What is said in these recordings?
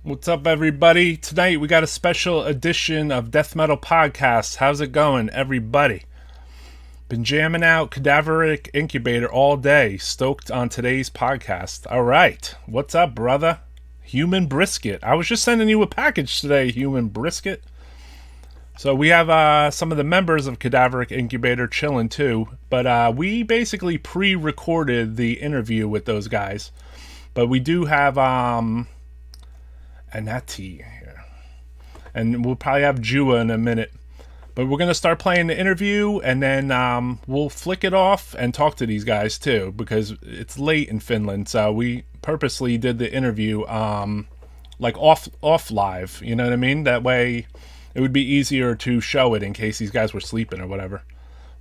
What's up, everybody? Tonight we got a special edition of Death Metal Podcast. How's it going, everybody? Been jamming out Cadaveric Incubator all day. Stoked on today's podcast. All right. What's up, brother? Human Brisket. I was just sending you a package today, Human Brisket. So we have some of the members of Cadaveric Incubator chilling too. But we basically pre-recorded the interview with those guys. But we do have Anati here. And we'll probably have Jua in a minute. But we're going to start playing the interview, and then we'll flick it off and talk to these guys too, because it's late in Finland. So we purposely did the interview like off live, you know what I mean? That way it would be easier to show it in case these guys were sleeping or whatever.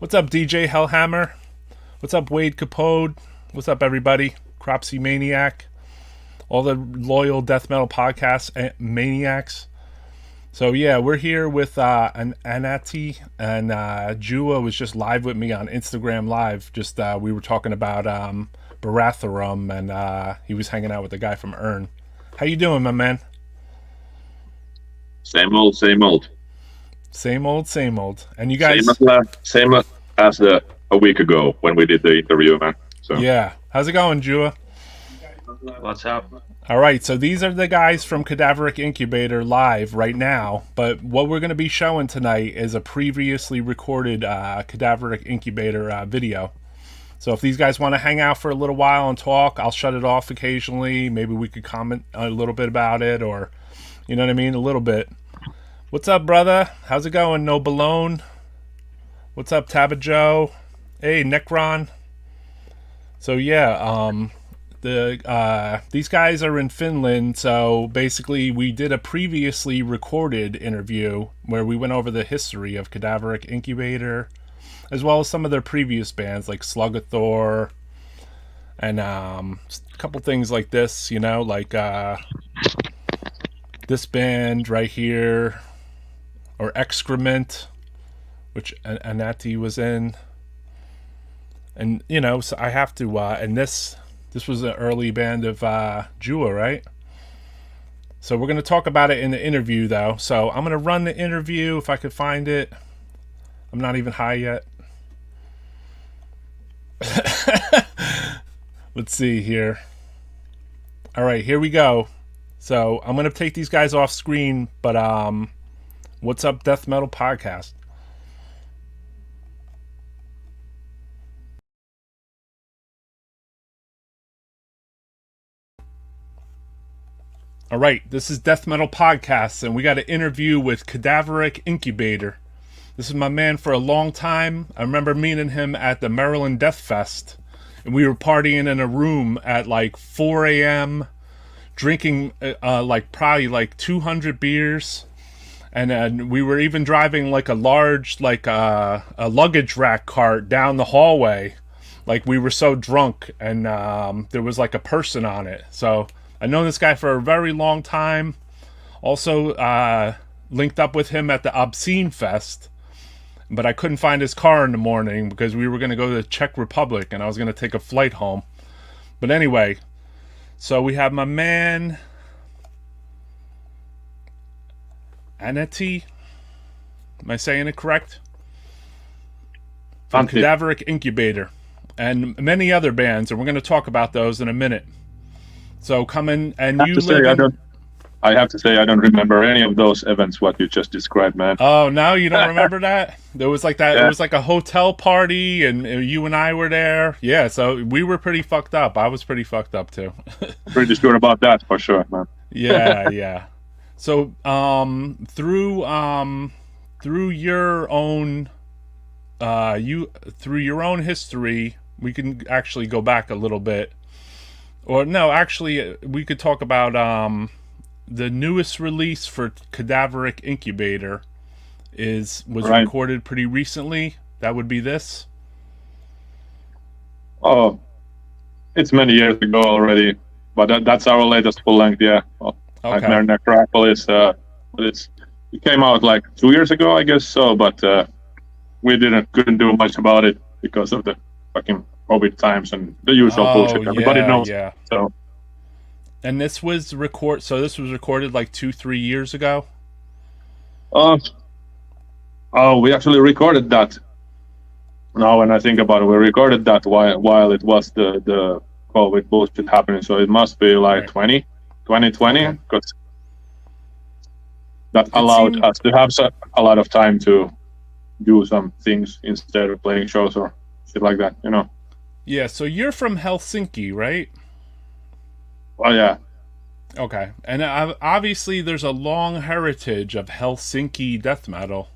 What's up, DJ Hellhammer? What's up, Wade Capode? What's up, everybody? Cropsy Maniac? All the loyal death metal podcast maniacs. So yeah, we're here with an Anati, and Jua was just live with me on Instagram Live. Just we were talking about Baratharum, and he was hanging out with the guy from Urn. How you doing, my man? Same old, same old. Same old, same old. And you guys, Same as a week ago when we did the interview, man. So yeah, how's it going, Jua? What's up? All right, so these are the guys from Cadaveric Incubator live right now, but what we're going to be showing tonight is a previously recorded Cadaveric Incubator video. So if these guys want to hang out for a little while and talk, I'll shut it off occasionally. Maybe we could comment a little bit about it, or, you know what I mean, a little bit. What's up, brother? How's it going, No Balone? What's up, Tabajo? Hey, Necron. So yeah, these guys are in Finland, so basically we did a previously recorded interview where we went over the history of Cadaveric Incubator, as well as some of their previous bands like Slugathor, and a couple things like this, you know, like this band right here, or Excrement, which Anati was in, and you know, so I have to, and this was an early band of Jua, right? So we're going to talk about it in the interview, though. So I'm going to run the interview if I could find it. I'm not even high yet. Let's see here. All right, here we go. So I'm going to take these guys off screen, but what's up, Death Metal Podcast? All right, this is Death Metal Podcast, and we got an interview with Cadaveric Incubator. This is my man for a long time. I remember meeting him at the Maryland Death Fest, and we were partying in a room at like 4 a.m., drinking like probably like 200 beers, and we were even driving like a large like a luggage rack cart down the hallway. Like we were so drunk, and there was like a person on it. So I know this guy for a very long time. Also linked up with him at the Obscene Fest, but I couldn't find his car in the morning because we were going to go to the Czech Republic and I was going to take a flight home. But anyway, so we have my man Anati. Am I saying it correct? From Cadaveric Incubator and many other bands, and we're going to talk about those in a minute. So come in, and I have to say I don't remember any of those events what you just described, man. Oh, no, you don't remember that? There was like that. Yeah. It was like a hotel party, and you and I were there. Yeah, so we were pretty fucked up. I was pretty fucked up too. Pretty sure about that for sure, man. Yeah. So through your own through your own history, we can actually go back a little bit. Or no, actually, we could talk about the newest release for Cadaveric Incubator was right. Recorded pretty recently. That would be this. Oh, it's many years ago already, but that's our latest full length. Yeah, Nightmare Necropolis. It came out like 2 years ago, I guess so. But we couldn't do much about it because of the fucking COVID times and the usual bullshit everybody knows. Yeah. So And this was this was recorded like 2-3 years ago. We actually recorded that. Now, when I think about it, we recorded that while it was the COVID bullshit happening. So it must be like 2020, because that allowed us to have a lot of time to do some things instead of playing shows or shit like that, you know. Yeah, so you're from Helsinki, right? Oh, yeah. Okay. And obviously there's a long heritage of Helsinki death metal,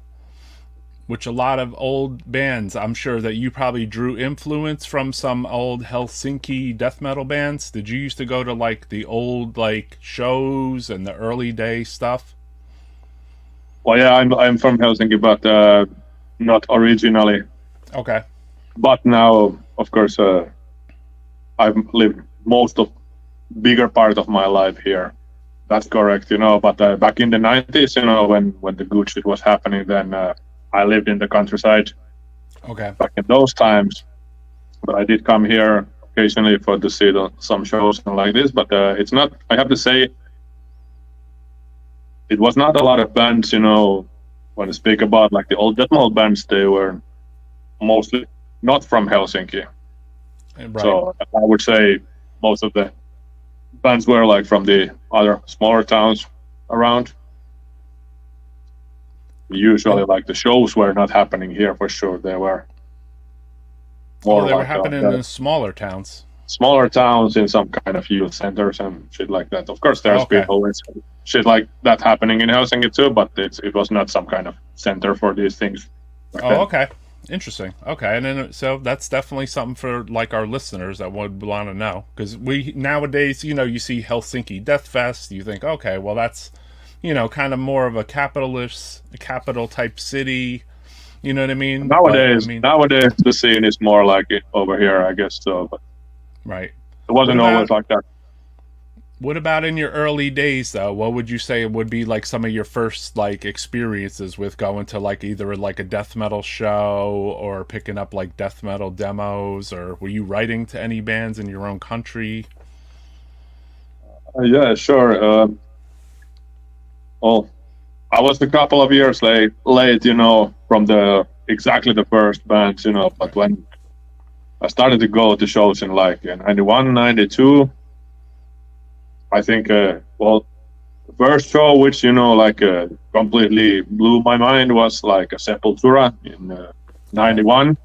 which a lot of old bands, I'm sure that you probably drew influence from some old Helsinki death metal bands. Did you used to go to like the old like shows and the early day stuff? Well, yeah, I'm from Helsinki, but not originally. Okay. But now, of course, I've lived bigger part of my life here. That's correct, you know. But back in the 90s, you know, when the good shit was happening, then I lived in the countryside. Okay. Back in those times, but I did come here occasionally to see some shows and like this. But it's not. I have to say, it was not a lot of bands, you know. When I speak about like the old death metal bands, they were mostly not from Helsinki. Right. So I would say most of the bands were like from the other smaller towns around. Usually, like the shows were not happening here for sure. They were more they were happening in smaller towns. Smaller towns in some kind of youth centers and shit like that. Of course, there's people and shit like that happening in Helsinki too, but it was not some kind of center for these things. Okay. Interesting. Okay, and then so that's definitely something for like our listeners that would want to know, because we nowadays, you know, you see Helsinki Death Fest, you think, okay, well that's, you know, kind of more of a capital type city. You know what I mean? Nowadays, the scene is more like it over here, I guess. So, but right, it wasn't always like that. What about in your early days, though? What would you say would be like some of your first like experiences with going to like either like a death metal show or picking up like death metal demos, or were you writing to any bands in your own country? Yeah, sure. Well, I was a couple of years late, you know, from exactly the first bands, you know. But when I started to go to shows in like 91, 92. I think, the first show which, you know, like completely blew my mind was like a Sepultura in 91. It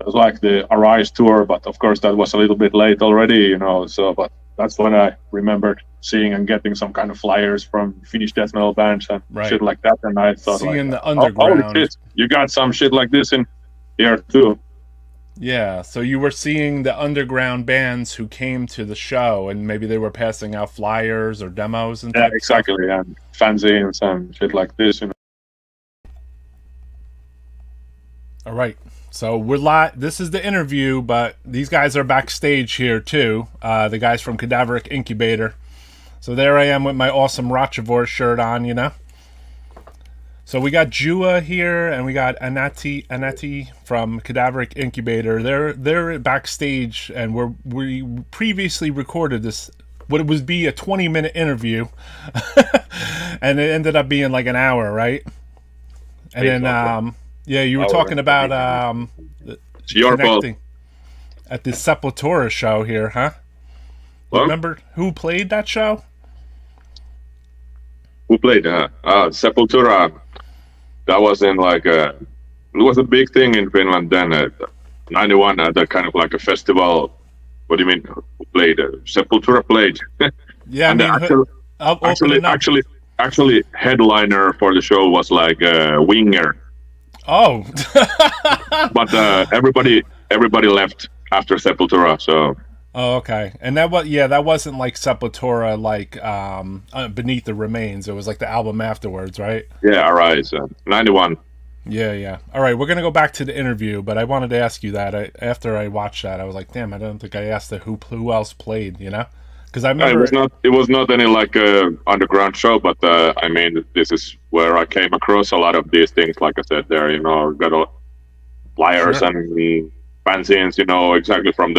was like the Arise tour, but of course that was a little bit late already, you know. So, but that's when I remembered seeing and getting some kind of flyers from Finnish death metal bands and shit like that. And I thought, seeing the underground. Holy shit, you got some shit like this in here too. Yeah, so you were seeing the underground bands who came to the show, and maybe they were passing out flyers or demos and stuff. Exactly, and fanzines and shit like this, you know. All right, so we're live. This is the interview, but these guys are backstage here too. The guys from Cadaveric Incubator. So there I am with my awesome Ratchavor shirt on, you know. So we got Jua here, and we got Anatti from Cadaveric Incubator. They're backstage, and we previously recorded this, what would be a 20-minute interview, and it ended up being like an hour, right? And then you were talking about connecting at the Sepultura show here, huh? What? Remember who played that show? Who played Sepultura? That was in like it was a big thing in Finland then. 91 at that kind of like a festival. What do you mean? Who played? Sepultura played. Yeah, and actually, headliner for the show was like Winger. Oh. But everybody left after Sepultura, so. Oh, okay. And that wasn't like Sepultura, like Beneath the Remains. It was like the album afterwards, right? Yeah, Arise, 91. Yeah. All right, we're gonna go back to the interview, but I wanted to ask you that. After I watched that, I was like, damn, I don't think I asked who else played, you know? Because I remember it was not any like underground show, but I mean, this is where I came across a lot of these things. Like I said, there, you know, got all flyers and fanzines, you know, exactly from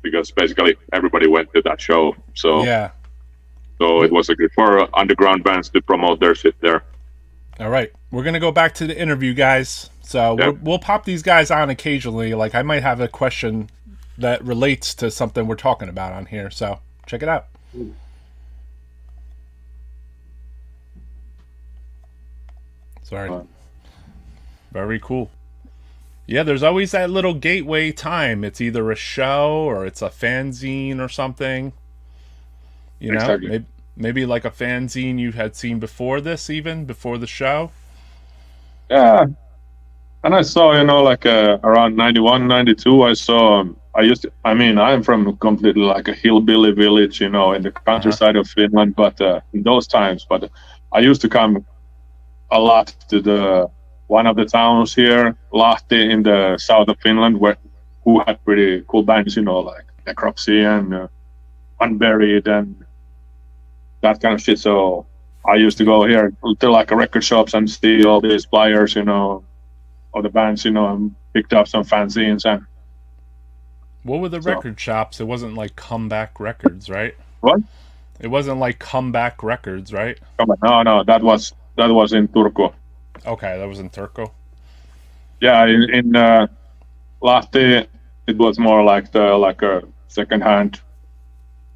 because basically everybody went to that that show. So yeah. So it was good for underground bands to promote their shit there. All right, we're gonna go back to the interview, guys. So we'll pop these guys on occasionally. Like I might have a question that relates to something we're talking about on here. So check it out. Sorry. Very cool. Yeah, there's always that little gateway time. It's either a show or it's a fanzine or something. You know, exactly. maybe like a fanzine you had seen before this, even before the show. Yeah, and I saw, like around 91, 92, I saw. I'm from completely like a hillbilly village, in the countryside of Finland. But in those times, I used to come a lot to one of the towns here, Lahti, in the south of Finland, who had pretty cool bands, like Necropsy and Unburied and that kind of shit. So I used to go here to like record shops and see all these flyers, of the bands, and picked up some fanzines. And what were the record shops? It wasn't like Comeback Records, right? What? It wasn't like Comeback Records, right? No, that was in Turku. Okay, that was in Turku. Yeah, in Lahti, it was more like a second-hand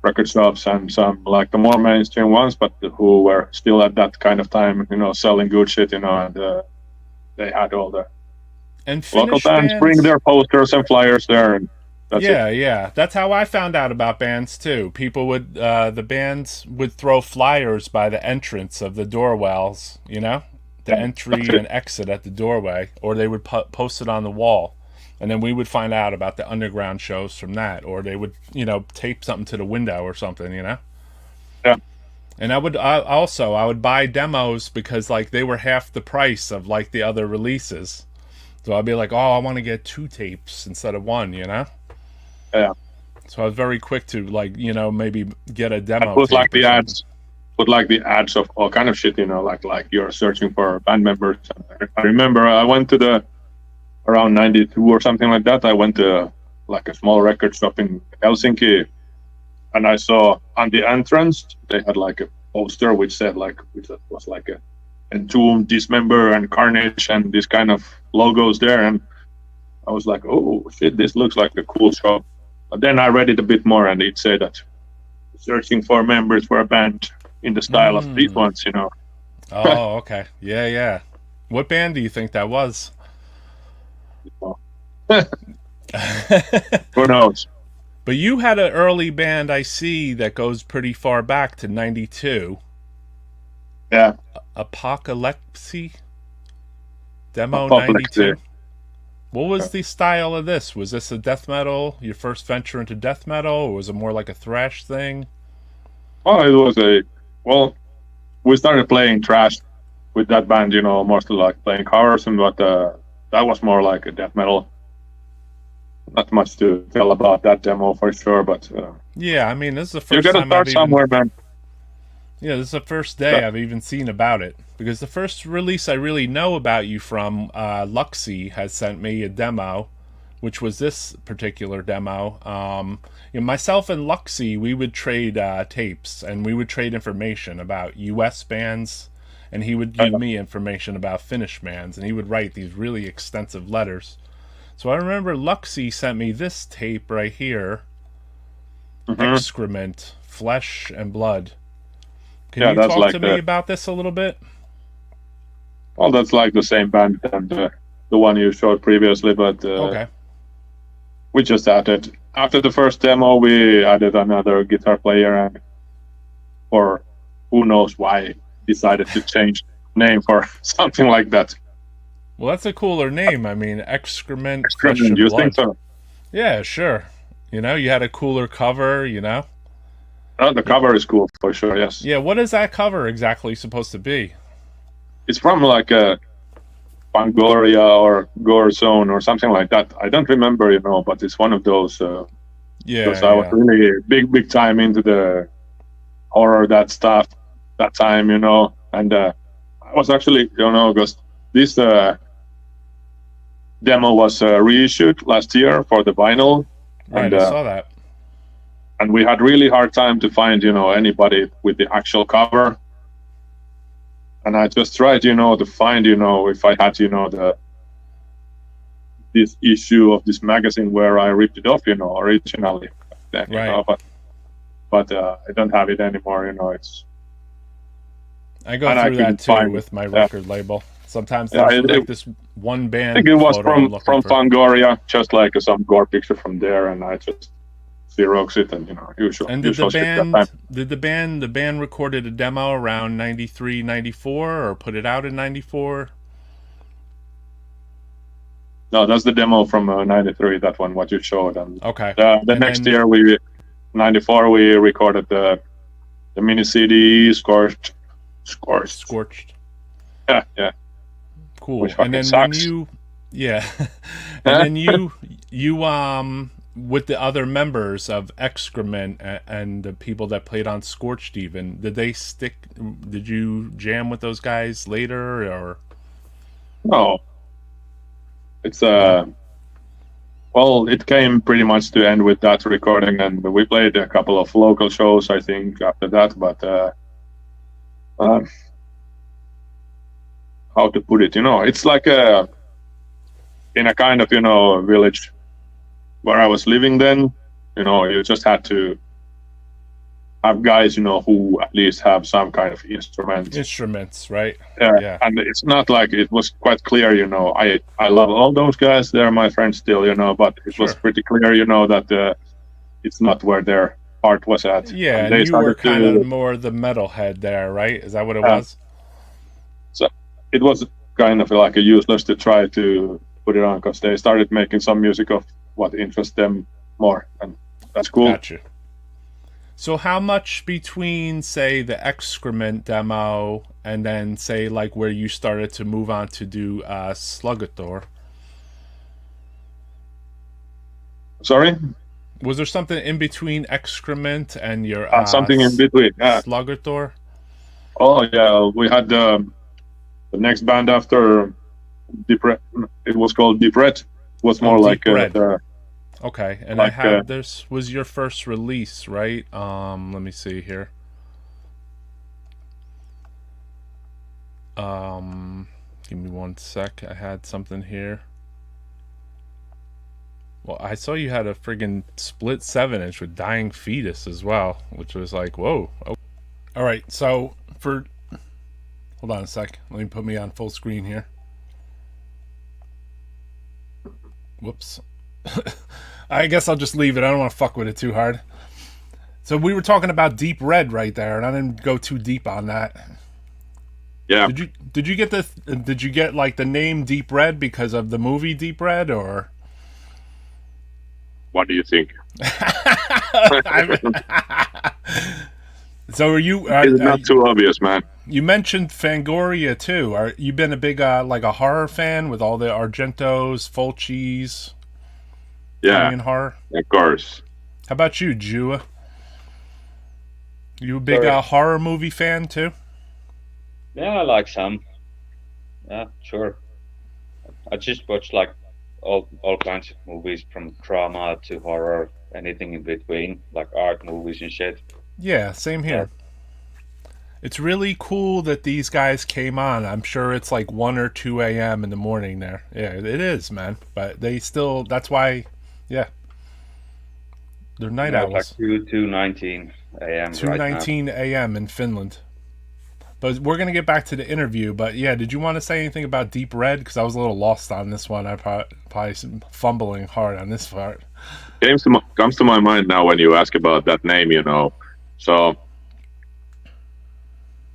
record shops and some like the more mainstream ones, but who were still at that kind of time, selling good shit, and they had all the local bands bring their posters and flyers there, and that's it. Yeah. That's how I found out about bands too. People would, the bands would throw flyers by the entrance of the doorwells, the entry and exit at the doorway, or they would post it on the wall. And then we would find out about the underground shows from that, or they would, tape something to the window or something, Yeah. And I would buy demos because like they were half the price of like the other releases. So I'd be like, oh, I want to get 2 tapes instead of 1, Yeah. So I was very quick to like, maybe get a demo. I put like the ads. Put like the ads of all kind of shit, like you're searching for band members. I remember I went to around 92 or something like that. I went to like a small record shop in Helsinki, and I saw on the entrance they had like a poster which was like a Entomb, Dismember, and Carnage, and these kind of logos there. And I was like, oh shit, this looks like a cool shop. But then I read it a bit more, and it said that searching for members for a band in the style of these ones, Oh, okay. Yeah. What band do you think that was? Who knows? But you had an early band I see that goes pretty far back to 92. Yeah. Apocalypse? Demo 92? What was the style of this? Was this a death metal, your first venture into death metal, or was it more like a thrash thing? Oh, it was we started playing thrash with that band, mostly like playing covers, but that was more like a death metal. Not much to tell about that demo for sure, but yeah, I mean, this is the first you gotta time start somewhere, man. Yeah, this is the first day I've even seen about it, because the first release I really know about you from, Luxy has sent me a demo, which was this particular demo. Myself and Luxy, we would trade tapes, and we would trade information about U.S. bands, and he would give me information about Finnish bands, and he would write these really extensive letters. So I remember Luxy sent me this tape right here, Excrement, Flesh and Blood. Can you talk to me about this a little bit? Well, that's like the same band and the one you showed previously, but okay. We just added, after the first demo, we added another guitar player, or who knows why, decided to change name for something like that. Well, that's a cooler name. I mean, Excrement, Flesh and Blood. You think so? Yeah, sure. You had a cooler cover, Oh, the cover is cool for sure, yes. Yeah, what is that cover exactly supposed to be? It's from like a Fangoria or Gore Zone or something like that. I don't remember, but it's one of those. Because I was really big time into the horror, that stuff, that time, and I was actually, because this demo was reissued last year for the vinyl. Right, and, I saw that. and we had really hard time to find anybody with the actual cover. And I just tried to find if I had this issue of this magazine where I ripped it off originally then, right. But I don't have it anymore. It's I go through that too with my record label. Sometimes there's like this one band. I think it was from Fangoria, just like some gore picture from there, and I just Xerox it and usual. And did the band recorded a demo around 93, 94, or put it out in 94? No, that's the demo from 93. That one, what you showed, and okay. The next year 94 we recorded the mini CD Scorched. Yeah. Cool. And then sucks. And then you with the other members of Excrement and the people that played on Scorched, even did you jam with those guys later or? No. It's well, it came pretty much to end with that recording, and we played a couple of local shows, I think, after that. But how to put it? It's like in a kind of village where I was living then. You just had to have guys who at least have some kind of instruments, right? Yeah. And it's not like it was quite clear. I love all those guys, they're my friends still, but it was pretty clear that it's not where their heart was at. Yeah, and you were kind of more the metalhead there, right? Is that what it was? So it was kind of like a useless to try to put it on, because they started making some music of what interests them more, and that's cool. Gotcha. So how much between, say, the Excrement demo and then, say, like where you started to move on to do Slugator? Sorry? Was there something in between Excrement and your something in between? Yeah. Slugator? Oh yeah, we had the next band after Deep Red. It was called Deep Red. It was more like okay, and like, I had this was your first release, right? Let me see here. Give me one sec. I had something here. Well, I saw you had a friggin' split 7-inch with Dying Fetus as well, which was like, whoa. Oh. All right, so hold on a sec. Let me put me on full screen here. Whoops. I guess I'll just leave it. I don't want to fuck with it too hard. So we were talking about Deep Red right there, and I didn't go too deep on that. Yeah. Did you get like the name Deep Red because of the movie Deep Red, or? What do you think? So are you? It's not too obvious, man. You mentioned Fangoria too. You been a big like a horror fan with all the Argentos, Fulcis? Yeah, Italian horror. Of course. How about you, Jua? You a big horror movie fan too? Yeah, I like some. Yeah, sure. I just watch like all kinds of movies, from drama to horror, anything in between, like art movies and shit. Yeah, same here. It's really cool that these guys came on. I'm sure it's like 1 or 2 a.m. in the morning there. Yeah, it is, man. But they still, that's why, yeah. They're night owls. Like 2:19 a.m. 2:19 a.m. in Finland. But we're going to get back to the interview. But yeah, did you want to say anything about Deep Red? Because I was a little lost on this one. I probably fumbling hard on this part. Comes to my mind now when you ask about that name, So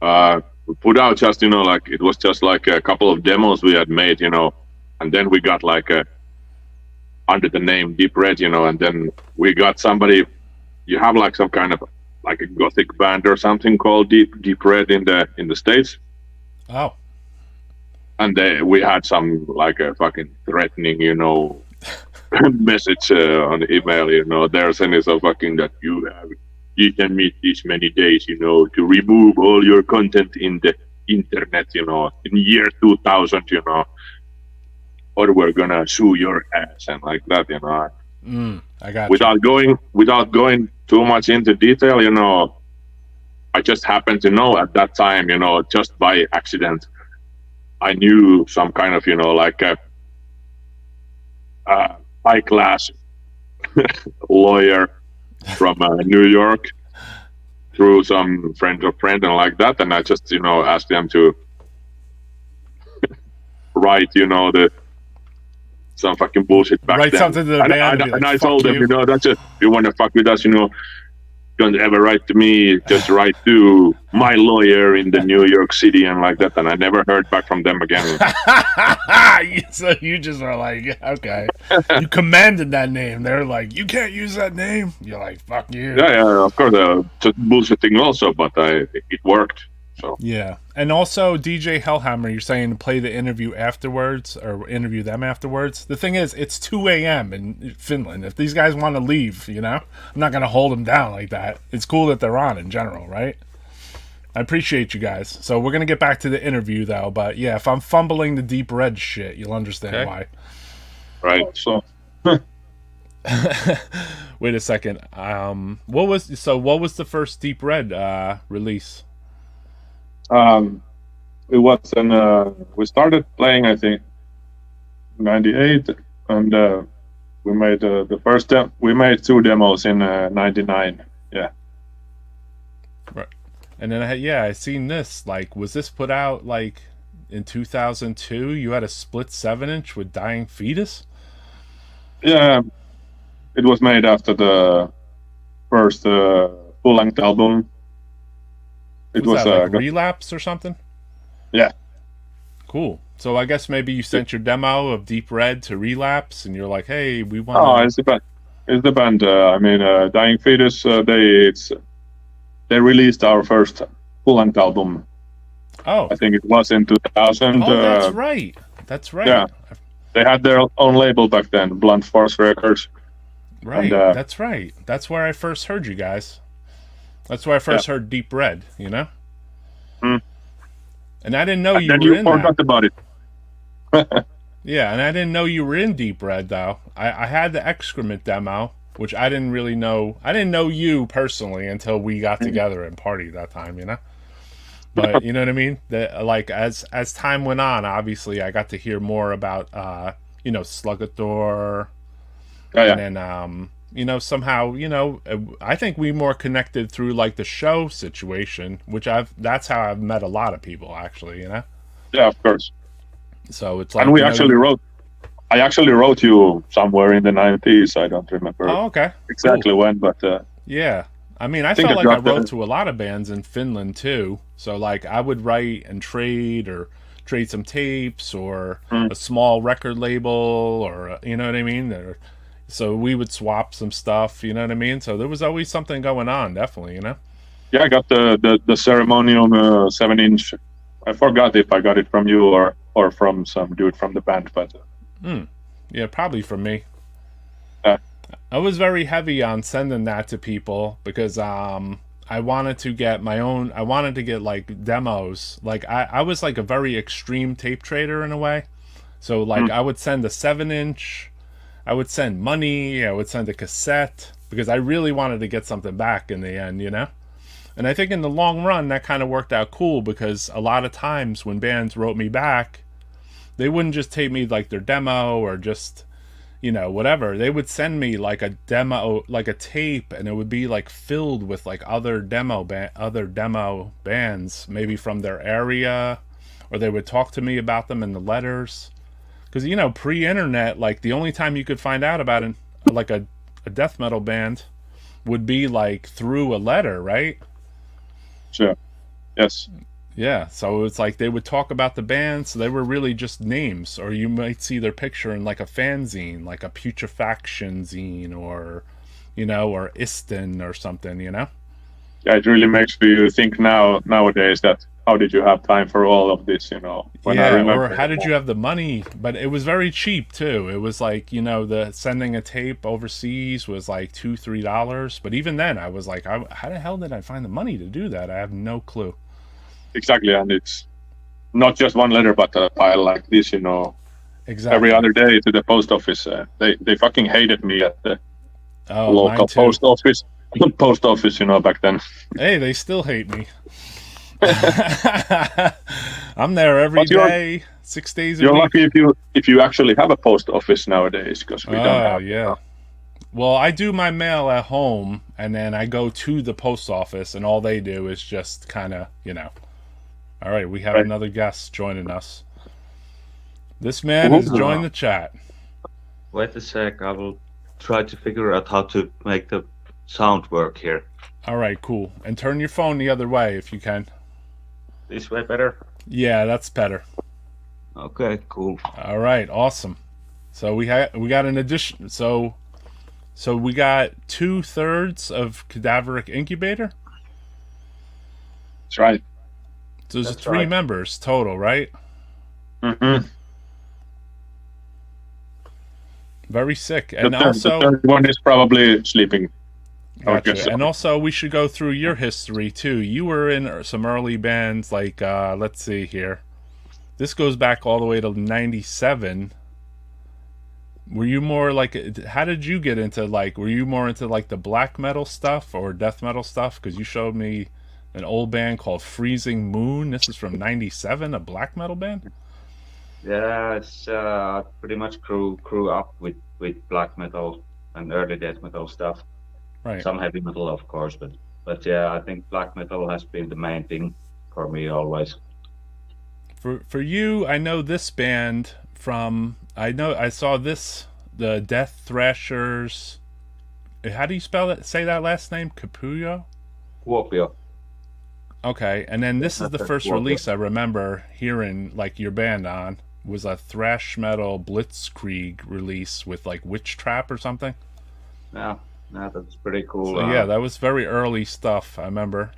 we put out just, like it was just like a couple of demos we had made, and then we got like under the name Deep Red, and then we got somebody. You have like some kind of like a gothic band or something called Deep Red in the States. Oh. And we had some like a fucking threatening, message on email, they're sending so fucking that you can meet these many days, to remove all your content in the internet, in year 2000, or we're gonna sue your ass and like that, I got without going too much into detail, I just happened to know at that time, just by accident, I knew some kind of, like a high class lawyer from New York through some friend of friend and like that, and I just asked them to write some fucking bullshit back write then. Something to the band and I like, told you. them, that's it. If you want to fuck with us, don't ever write to me. Just write to my lawyer in the New York City and like that. And I never heard back from them again. So you just are like, okay. You commanded that name. They're like, you can't use that name. You're like, fuck you. Yeah, of course. Just bullshitting also, but it worked. So. Yeah. And also, DJ Hellhammer, you're saying to play the interview afterwards or interview them afterwards. The thing is, it's 2 a.m. in Finland. If these guys want to leave, I'm not going to hold them down like that. It's cool that they're on in general, right? I appreciate you guys. So we're going to get back to the interview, though. But yeah, if I'm fumbling the deep red shit, you'll understand why. Right. So. Wait a second. What was the first deep red release? It was we started playing, I think, 98, and we made the first we made 2 demos in 99. Yeah. Right. And then I seen this. Like, was this put out like in 2002? You had a split 7-inch with Dying Fetus? Yeah, it was made after the first full-length album. It was that, like Relapse or something? Yeah. Cool. So I guess maybe you sent your demo of Deep Red to Relapse, and you're like, "Hey, we want." Oh, it's the band. It's the band. Dying Fetus. They released our first full-length album. Oh. I think it was in 2000. Oh, that's right. That's right. Yeah. They had their own label back then, Blunt Force Records. Right. And, that's right. That's where I first heard you guys. That's where I first heard Deep Red, Mm. And I didn't know you were in forgot that. about it. Yeah, and I didn't know you were in Deep Red, though. I had the Excrement demo, which I didn't really know. I didn't know you personally until we got together and partied that time, But you know what I mean? Like, as time went on, obviously, I got to hear more about, Slugathor. And then, somehow, I think we more connected through like the show situation, which that's how I've met a lot of people actually, Yeah, of course. So it's like, and I actually wrote you somewhere in the 90s. I don't remember exactly when, but yeah. I mean, I felt like I wrote to a lot of bands in Finland too. So like I would write and trade some tapes or a small record label or, you know what I mean? So we would swap some stuff, you know what I mean? So there was always something going on, definitely, Yeah, I got the Ceremonium 7-inch. I forgot if I got it from you or from some dude from the band, but... Yeah, probably from me. Yeah. I was very heavy on sending that to people because I wanted to get like demos. Like I was like a very extreme tape trader in a way. So like I would send a 7-inch... I would send money, I would send a cassette, because I really wanted to get something back in the end, And I think in the long run, that kind of worked out cool, because a lot of times when bands wrote me back, they wouldn't just take me like their demo or just, whatever. They would send me like a demo, like a tape, and it would be like filled with like other demo bands, maybe from their area, or they would talk to me about them in the letters. Because, pre-internet, like, the only time you could find out about a death metal band would be, like, through a letter, right? Sure. Yes. Yeah, so it's like they would talk about the band, so they were really just names. Or you might see their picture in, like, a fanzine, like a Putrefaction zine, or, or Isten or something, Yeah, it really makes you think nowadays that how did you have time for all of this, or how did you have the money? But it was very cheap too. It was like, the sending a tape overseas was like $2-3. But even then I was like, how the hell did I find the money to do that? I have no clue. Exactly. And it's not just one letter, but a pile like this, Exactly. Every other day to the post office. They fucking hated me at the local post office. post office, back then. Hey, they still hate me. I'm there every day, 6 days a You're week. lucky if you actually have a post office nowadays, because we don't have. Yeah. Well, I do my mail at home, and then I go to the post office, and all they do is just kind of, All right, we have another guest joining us. This man has joined the chat. Wait a sec, I will try to figure out how to make the sound work here. All right, cool. And turn your phone the other way if you can. This way better? Yeah, that's better. Okay, cool. All right, awesome. So we got an addition. So we got 2/3 of Cadaveric Incubator. That's right. So there's 3 members total, right? Mm-hmm. Very sick. And the also, third one is probably sleeping. Gotcha. So. And also, we should go through your history too. You were in some early bands, like let's see here. This goes back all the way to '97. Were you more like? How did you get into like? Were you more into like the black metal stuff or death metal stuff? Because you showed me an old band called Freezing Moon. This is from '97, a black metal band. Yeah, it's pretty much grew up with black metal and early death metal stuff. Right. Some heavy metal, of course, but yeah, I think black metal has been the main thing for me always. For you, I know this band from. I saw this, the Death Thrashers. How do you spell that? Say that last name, Capullo. Kuopio. Okay, and then this is the first release I remember hearing like your band on was a thrash metal blitzkrieg release with like Witch Trap or something. Yeah, that's pretty cool. So yeah, that was very early stuff. I remember.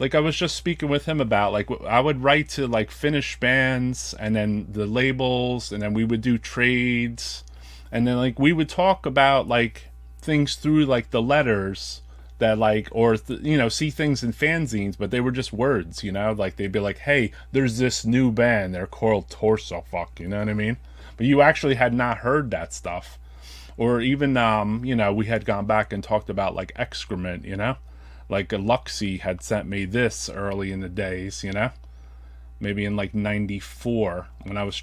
Like I was just speaking with him about like I would write to like Finnish bands and then the labels and then we would do trades and then like we would talk about like things through like the letters that like or see things in fanzines, but they were just words, like they'd be like, hey, there's this new band, they're called Torso Fuck, you know what I mean? But you actually had not heard that stuff. Or even we had gone back and talked about like excrement, like Luxy had sent me this early in the days, maybe in like '94 when I was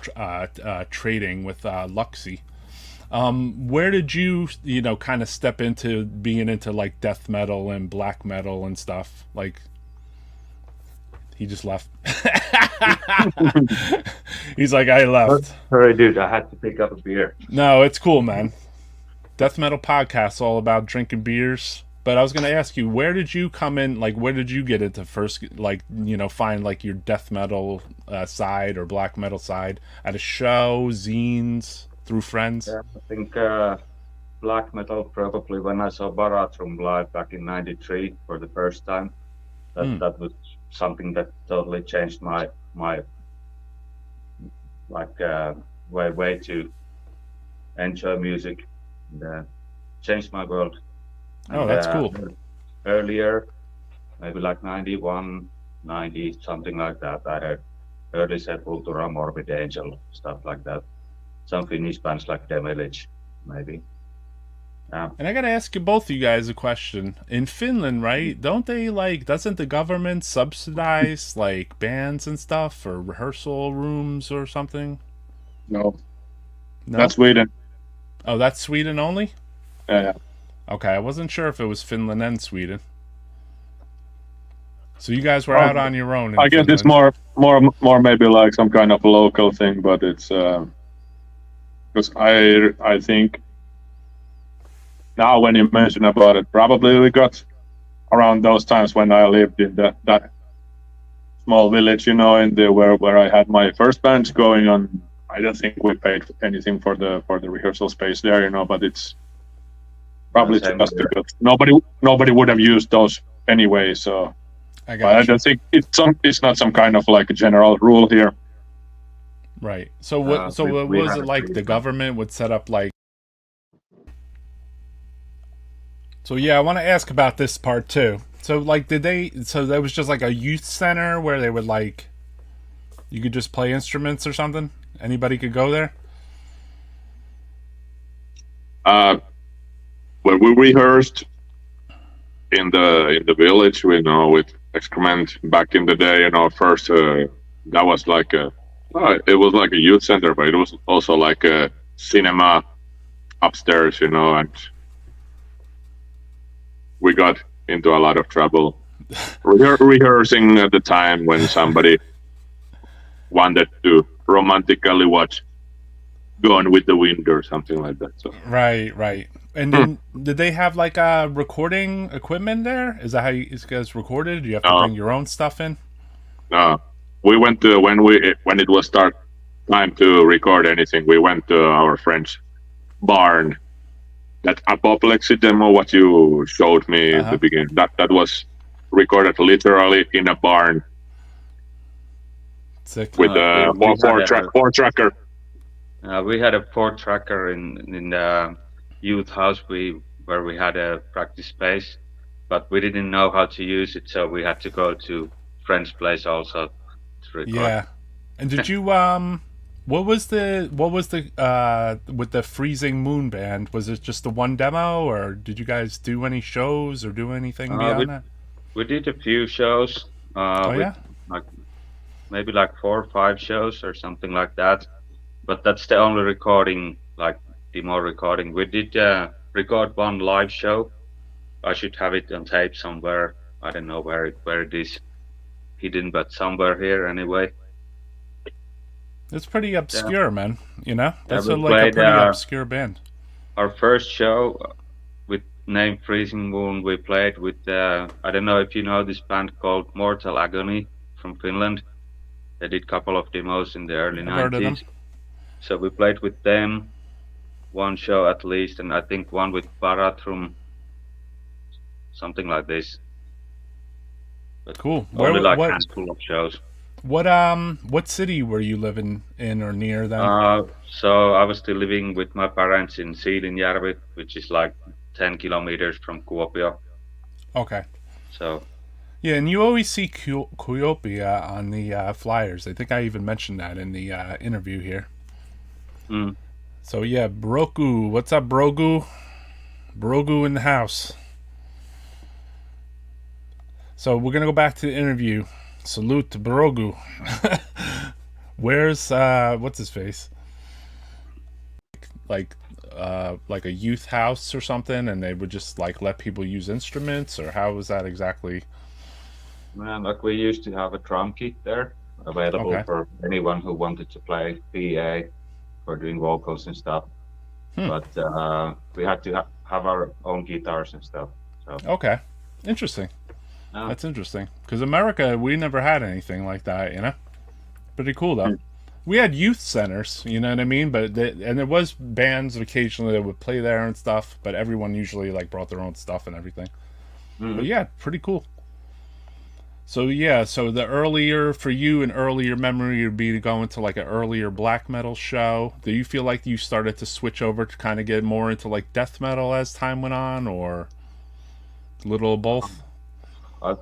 trading with Luxy. Where did you kind of step into being into like death metal and black metal and stuff? Like, he just left. He's like, I left. Sorry, dude, I had to pick up a beer. No, it's cool, man. Death metal podcast's all about drinking beers. But I was going to ask you, where did you come in? Like, where did you get into first? Like, find like your death metal side or black metal side at a show, zines, through friends? Yeah, I think black metal probably when I saw Baratrum live back in '93 for the first time. That was something that totally changed my way to enjoy music and changed my world. Oh, that's cool. Earlier, maybe like 91, 90, something like that, I heard early Sepultura, Morbid Angel, stuff like that. Some Finnish bands like Demolish, maybe. And I gotta ask you both of you guys a question. In Finland, right, doesn't the government subsidize like bands and stuff or rehearsal rooms or something? No. That's Sweden. Oh, that's Sweden only? Yeah. Okay, I wasn't sure if it was Finland and Sweden. So you guys were out on your own. I guess Finland. it's more maybe like some kind of a local thing, but it's because I think now when you mention about it, probably we got around those times when I lived in that small village, in the where I had my first bands going on. I don't think we paid anything for the rehearsal space there, but it's probably just because nobody would have used those anyway. So I don't think it's not some kind of like a general rule here. Right. So what was it like? The government would set up like. So yeah, I want to ask about this part too. So like, so there was just like a youth center where they would like, you could just play instruments or something? Anybody could go there? When we rehearsed, in the village, with excrement back in the day. First that was like it was like a youth center, but it was also like a cinema upstairs, and we got into a lot of trouble rehearsing at the time when somebody wanted to romantically watch Gone with the Wind or something like that. So Right. And then did they have like a recording equipment there? Is that how you guys recorded? Do you have to bring your own stuff in? No, we went to when it was time to record anything. We went to our friend's barn. That Apoplexy demo, what you showed me at the beginning, that was recorded literally in a barn. Sick. With a four tracker. We had a 4-tracker in the youth house where we had a practice space, but we didn't know how to use it, so we had to go to friend's place also to record. Yeah. And did you what was the with the Freezing Moon band? Was it just the one demo, or did you guys do any shows or do anything beyond that? We did a few shows. Maybe like 4 or 5 shows or something like that. But that's the only recording, like demo recording. We did record one live show. I should have it on tape somewhere. I don't know where it is hidden, but somewhere here anyway. It's pretty obscure, man. That's we a played, pretty obscure band. Our first show with name Freezing Moon, we played with I don't know if you know this band called Mortal Agony from Finland. They did a couple of demos in the early 90s. Heard of them. So we played with them one show at least, and I think one with Barathrum, something like this. But cool. Only like a handful of shows. What city were you living in or near then? So I was still living with my parents in Siilinjärvi, which is like 10 kilometers from Kuopio. Okay. So. Yeah, and you always see Kuopio on the flyers. I think I even mentioned that in the interview here. So yeah, Brogu. What's up, Brogu? Brogu in the house. So we're gonna go back to the interview. Salute to Brogu. Where's what's his face? Like a youth house or something, and they would just like let people use instruments, or how was that exactly? Man, like we used to have a drum kit there available for anyone who wanted to play PA for doing vocals and stuff. But we had to have our own guitars and stuff. So. Okay, interesting. That's interesting, because America, we never had anything like that, Pretty cool though. We had youth centers, you know what I mean? But and there was bands occasionally that would play there and stuff, but everyone usually like brought their own stuff and everything. But yeah, pretty cool. So yeah, so the earlier for you, an earlier memory would be to go into like an earlier black metal show. Do you feel like you started to switch over to kind of get more into like death metal as time went on, or a little of both?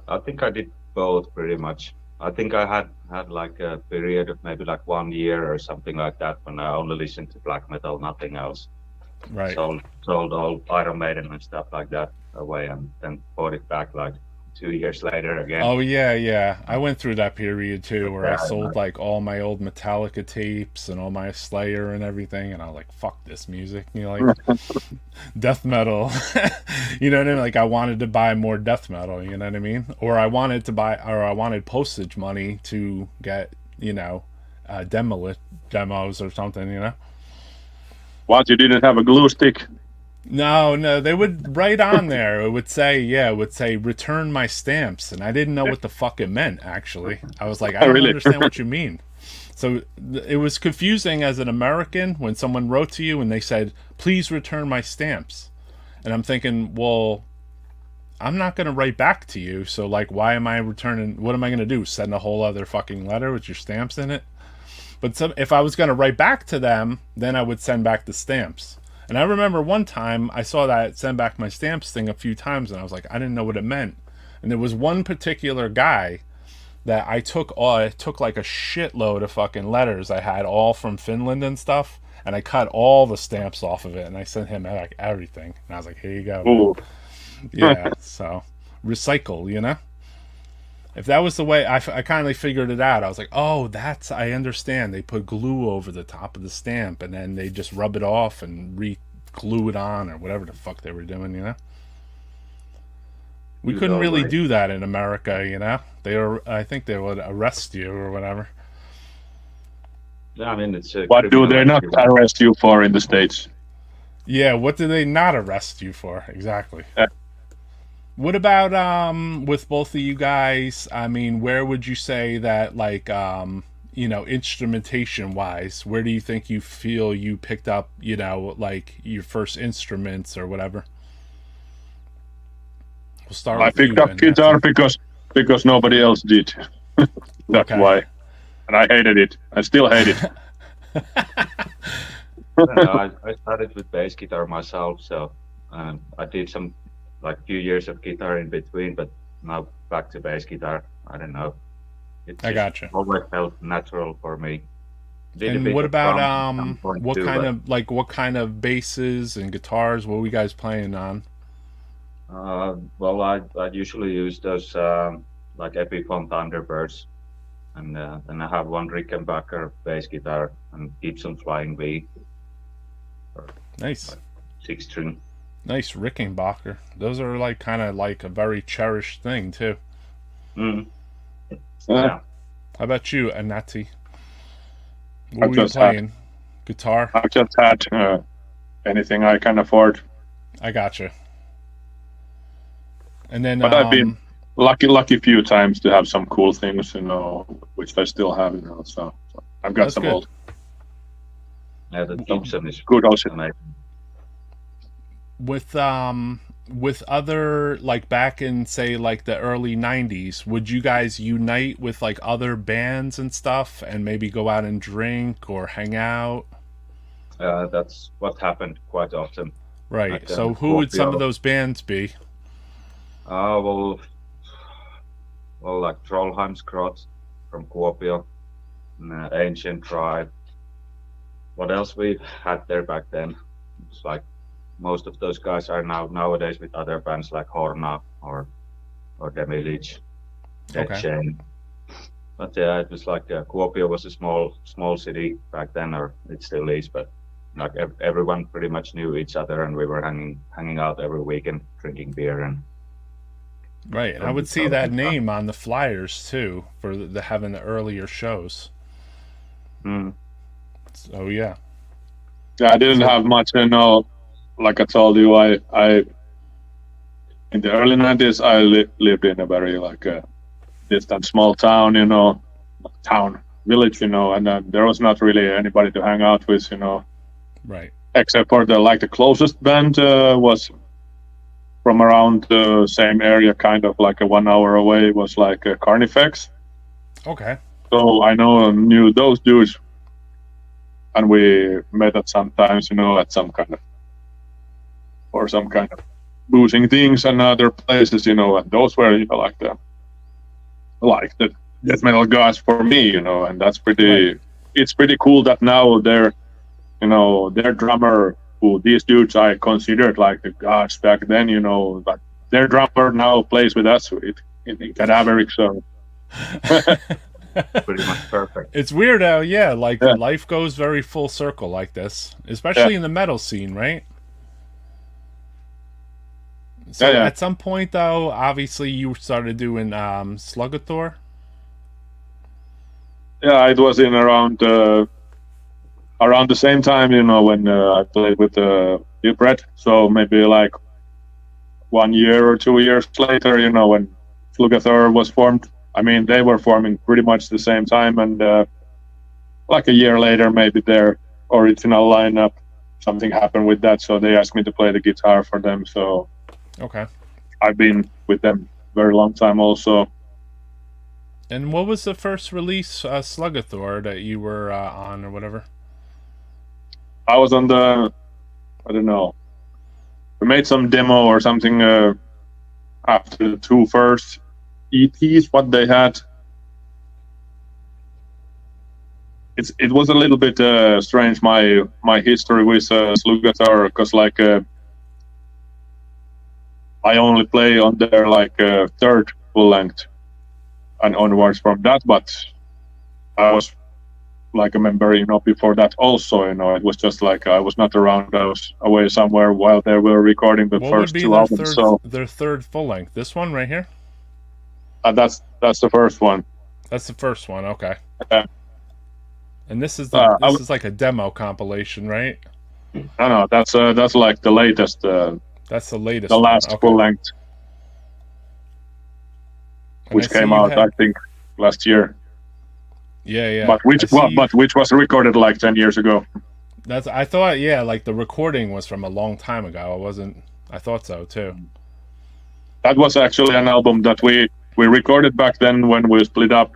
I think I did both pretty much. I think I had like a period of maybe like 1 year or something like that when I only listened to black metal, nothing else. Right. Sold all Iron Maiden and stuff like that away, and then bought it back like 2 years later again. Oh yeah. I went through that period too, where I sold like all my old Metallica tapes and all my Slayer and everything, and I was like, "Fuck this music," like death metal. You know what I mean? Like I wanted to buy more death metal. You know what I mean? Or I wanted postage money to get demos or something. What, you didn't have a glue stick? No, they would write on there. It would say return my stamps, and I didn't know what the fuck it meant. Actually, I was like, I don't understand what you mean. So it was confusing as an American when someone wrote to you and they said, please return my stamps, and I'm thinking, well, I'm not going to write back to you, so like, why am I returning? What am I going to do? Send a whole other fucking letter with your stamps in it? But if I was going to write back to them, then I would send back the stamps. And I remember one time I saw that send back my stamps thing a few times, and I was like, I didn't know what it meant. And there was one particular guy that I took like a shitload of fucking letters I had all from Finland and stuff, and I cut all the stamps off of it, and I sent him like everything. And I was like, here you go. Ooh. Yeah, so recycle, you know? If that was the way, I kindly figured it out. I was like, oh, I understand. They put glue over the top of the stamp, and then they just rub it off and re-glue it on, or whatever the fuck they were doing, you know? We couldn't really do that in America, you know? I think they would arrest you or whatever. Yeah, I mean, it's what do they not arrest you for in the States? Yeah, what do they not arrest you for? Exactly. What about with both of you guys? I mean, where would you say that, like, instrumentation wise, where do you think you feel you picked up, like your first instruments or whatever? We'll start. I picked up guitar because nobody else did. That's why, and I hated it. I still hate it. I started with bass guitar myself, so I did some few years of guitar in between, but now back to bass guitar. I don't know. I gotcha. Always felt natural for me. And what about what kind of basses and guitars? What were you guys playing on? Well, I usually use those Epiphone Thunderbirds, and then I have one Rickenbacker bass guitar and Gibson Flying V. Nice. 6-string. Nice Rickenbacker. Those are kind of a very cherished thing too. Mm. Yeah. How about you, Anatti? What were you playing? Guitar? I've just had anything I can afford. I gotcha. And then, but I've been lucky few times to have some cool things, which I still have, So I've got some old. Yeah, the Gibson is good also. With other, back in, say, the early 90s, would you guys unite with other bands and stuff and maybe go out and drink or hang out? That's what happened quite often. Right. So who would some of those bands be? Well, like Trollheimskrot from Kuopio, Ancient Tribe. What else we had there back then? It's most of those guys are nowadays with other bands like Horna or Demilich, Dead Chain. But yeah, it was Kuopio was a small city back then, or it still is. But everyone pretty much knew each other, and we were hanging out every weekend, drinking beer and. Right, and I would see that name on the flyers too for having the earlier shows. Mm. So yeah. Yeah, I didn't have much, like I told you, I in the early 90s I lived in a very distant small town, village, and there was not really anybody to hang out with, Right. Except for the closest band was from around the same area, kind of a 1 hour away, was Carnifex. Okay. So I knew those dudes, and we met at sometimes, at some kind of boozing things and other places, and those were the death metal guys for me, and that's pretty. Right. It's pretty cool that now their drummer, who these dudes I considered the gods back then, but their drummer now plays with us in Cadaveric, so. Pretty much perfect. It's weird how, life goes very full circle like this, especially in the metal scene, right? So at some point, though, obviously you started doing Slugathor. Yeah, it was in around the same time, when I played with Hubred. So maybe 1 year or 2 years later, when Slugathor was formed. I mean, they were forming pretty much the same time, and a year later, maybe their original lineup, something happened with that, so they asked me to play the guitar for them. So, okay, I've been with them a very long time, also. And what was the first release, Slugathor, that you were on, or whatever? I was on I don't know. We made some demo or something after the two first EPs, what they had. It was a little bit strange, my history with Slugathor, because I only play on their like third full length and onwards from that. But I was like a member, before that also. It was just like I was not around. I was away somewhere while they were recording the first two albums. So their third full length? This one right here? that's the first one. That's the first one. Okay. Yeah. And this is this is like a demo compilation, right? No, that's like the latest. That's the latest. The last full length, which came out, I think, last year. Yeah. But which was recorded like 10 years ago. I thought, like the recording was from a long time ago. I thought so too. That was actually an album that we recorded back then when we split up.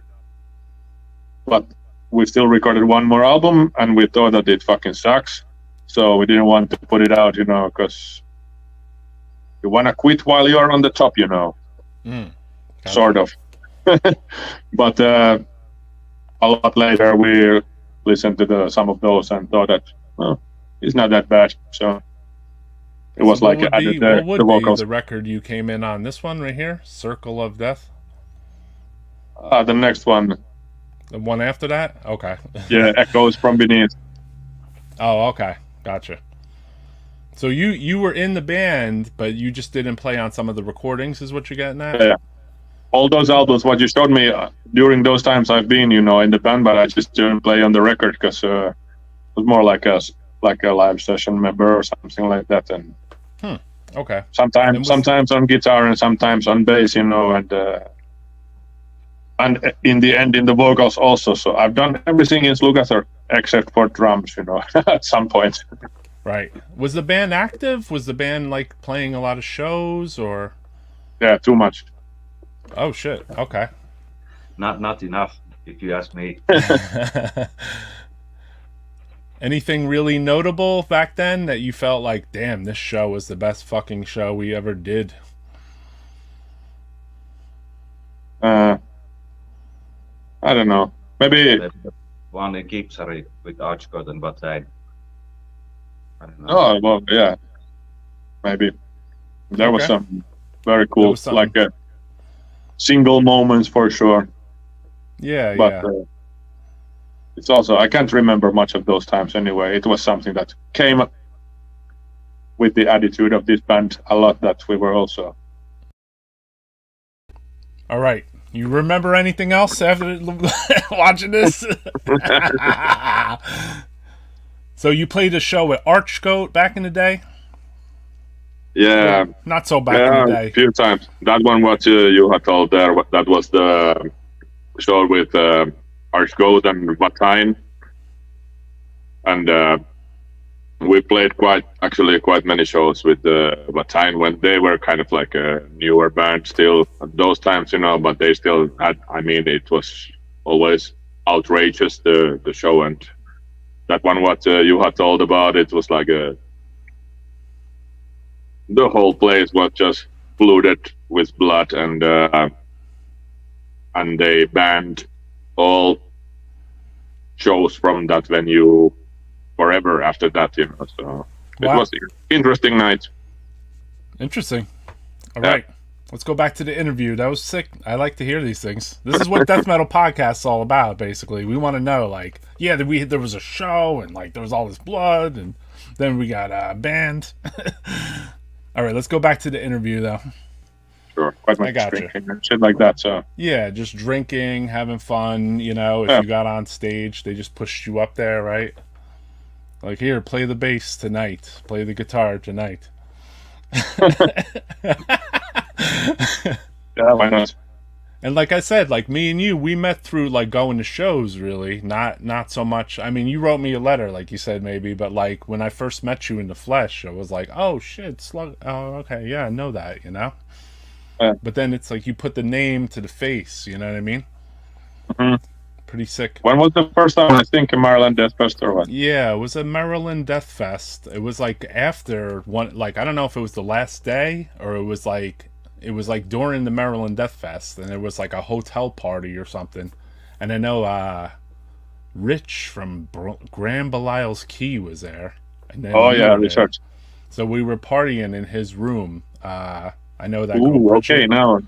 But we still recorded one more album, and we thought that it fucking sucks. So we didn't want to put it out, because you want to quit while you're on the top, sort of. But a lot later, we listened to some of those and thought that, it's not that bad. So it was like added the vocals. The record you came in on? This one right here, Circle of Death? The next one. The one after that? Okay. Yeah, Echoes from Beneath. Oh, okay. Gotcha. So you were in the band, but you just didn't play on some of the recordings, is what you're getting at? Yeah. All those albums, what you showed me, during those times I've been, in the band, but I just didn't play on the record because it was more like a live session member or something like that. And okay. Sometimes on guitar and sometimes on bass, and in the end in the vocals also. So I've done everything in Slugator except for drums, at some point. Right. Was the band active? Was the band like playing a lot of shows or? Yeah, too much. Oh shit. Okay. Not enough, if you ask me. Anything really notable back then that you felt like, damn, this show was the best fucking show we ever did? I don't know. Maybe one in Kipsari with Archcotton, but I don't know. Oh, well, yeah. Maybe. There was some very cool, like single moments for sure. Yeah, but, it's also, I can't remember much of those times anyway. It was something that came with the attitude of this band a lot, that we were also. All right. You remember anything else after watching this? So you played a show with Archgoat back in the day? Yeah. Not so back in the day. A few times. That one, what you had told there, that was the show with Archgoat and Vatine. And we played quite many shows with Vatine when they were kind of like a newer band still at those times, but they still had, it was always outrageous, the show. And that one, what you had told about, it was like the whole place was just flooded with blood, and they banned all shows from that venue forever after that, so it was an interesting night. Interesting. All right, let's go back to the interview. That was sick. I like to hear these things. This is what Death Metal Podcast's all about, basically. We want to know, like, there was a show, and like there was all this blood, and then we got banned. All right, let's go back to the interview, though. Sure, quite much drinking and shit like that. So yeah, just drinking, having fun. If you got on stage, they just pushed you up there, right? Like, here, play the bass tonight. Play the guitar tonight. Yeah, why not? And like I said, like me and you, we met through like going to shows, really. Not so much. You wrote me a letter, like you said, maybe, but like when I first met you in the flesh, I was like, oh shit, Slug. Oh, okay, yeah, I know that, Yeah. But then it's like you put the name to the face, you know what I mean? Mm-hmm. Pretty sick. When was the first time, I think, a Maryland Death Fest or what? Yeah, it was a Maryland Death Fest. It was like after one, like I don't know if it was the last day or it was like during the Maryland Death Fest, and it was like a hotel party or something. And I know Rich from Grand Belial's Key was there. And then Richard. So we were partying in his room. I know that girl. Bridget. Okay, now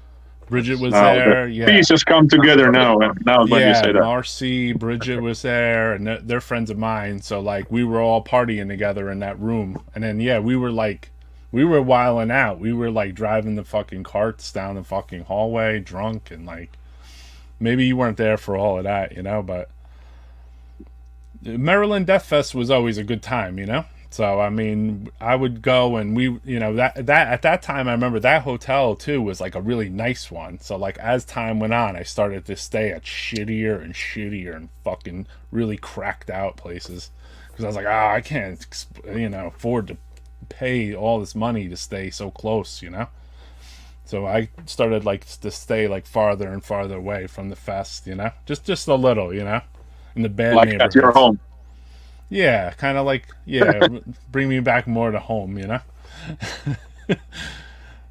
Bridget was now there. the Yeah. pieces come together now. Now when you say that. Marcy, Bridget was there, and they're friends of mine. So like we were all partying together in that room, and then we were wilding out. We were like driving the fucking carts down the fucking hallway, drunk, and like maybe you weren't there for all of that, but Maryland Death Fest was always a good time, So I mean, I would go, and we, that at that time, I remember that hotel too was like a really nice one. So like as time went on, I started to stay at shittier and fucking really cracked out places because I was like, I can't, afford to pay all this money to stay so close, So I started like to stay like farther and farther away from the fest, just a little, in the bad like neighborhoods. At your home. Yeah, kind of like, bring me back more to home,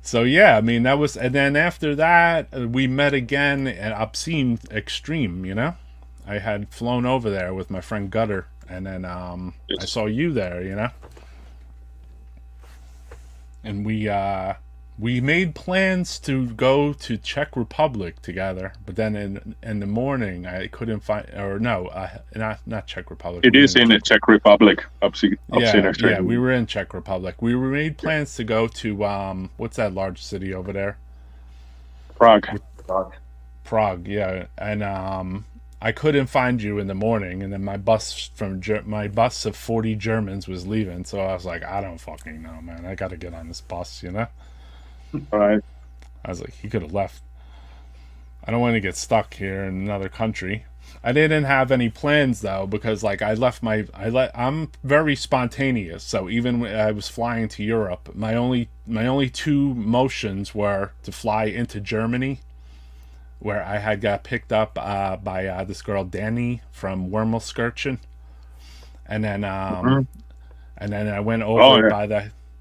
So yeah, I mean, that was, and then after that, we met again at Obscene Extreme, I had flown over there with my friend Gutter, and then I saw you there, and we made plans to go to Czech Republic together, but then in the morning I couldn't find, or no, not Czech Republic. It is in the Czech Republic. Yeah, we were in Czech Republic. We made plans to go to what's that large city over there? Prague, yeah, and I couldn't find you in the morning, and then my bus of 40 Germans was leaving, so I was like, I don't fucking know, man. I got to get on this bus, All right. I was like, he could have left. I don't want to get stuck here in another country. I didn't have any plans though, because like I'm very spontaneous. So even when I was flying to Europe, my only two motions were to fly into Germany, where I had got picked up by this girl Danny from Wermelskirchen, and then I went over by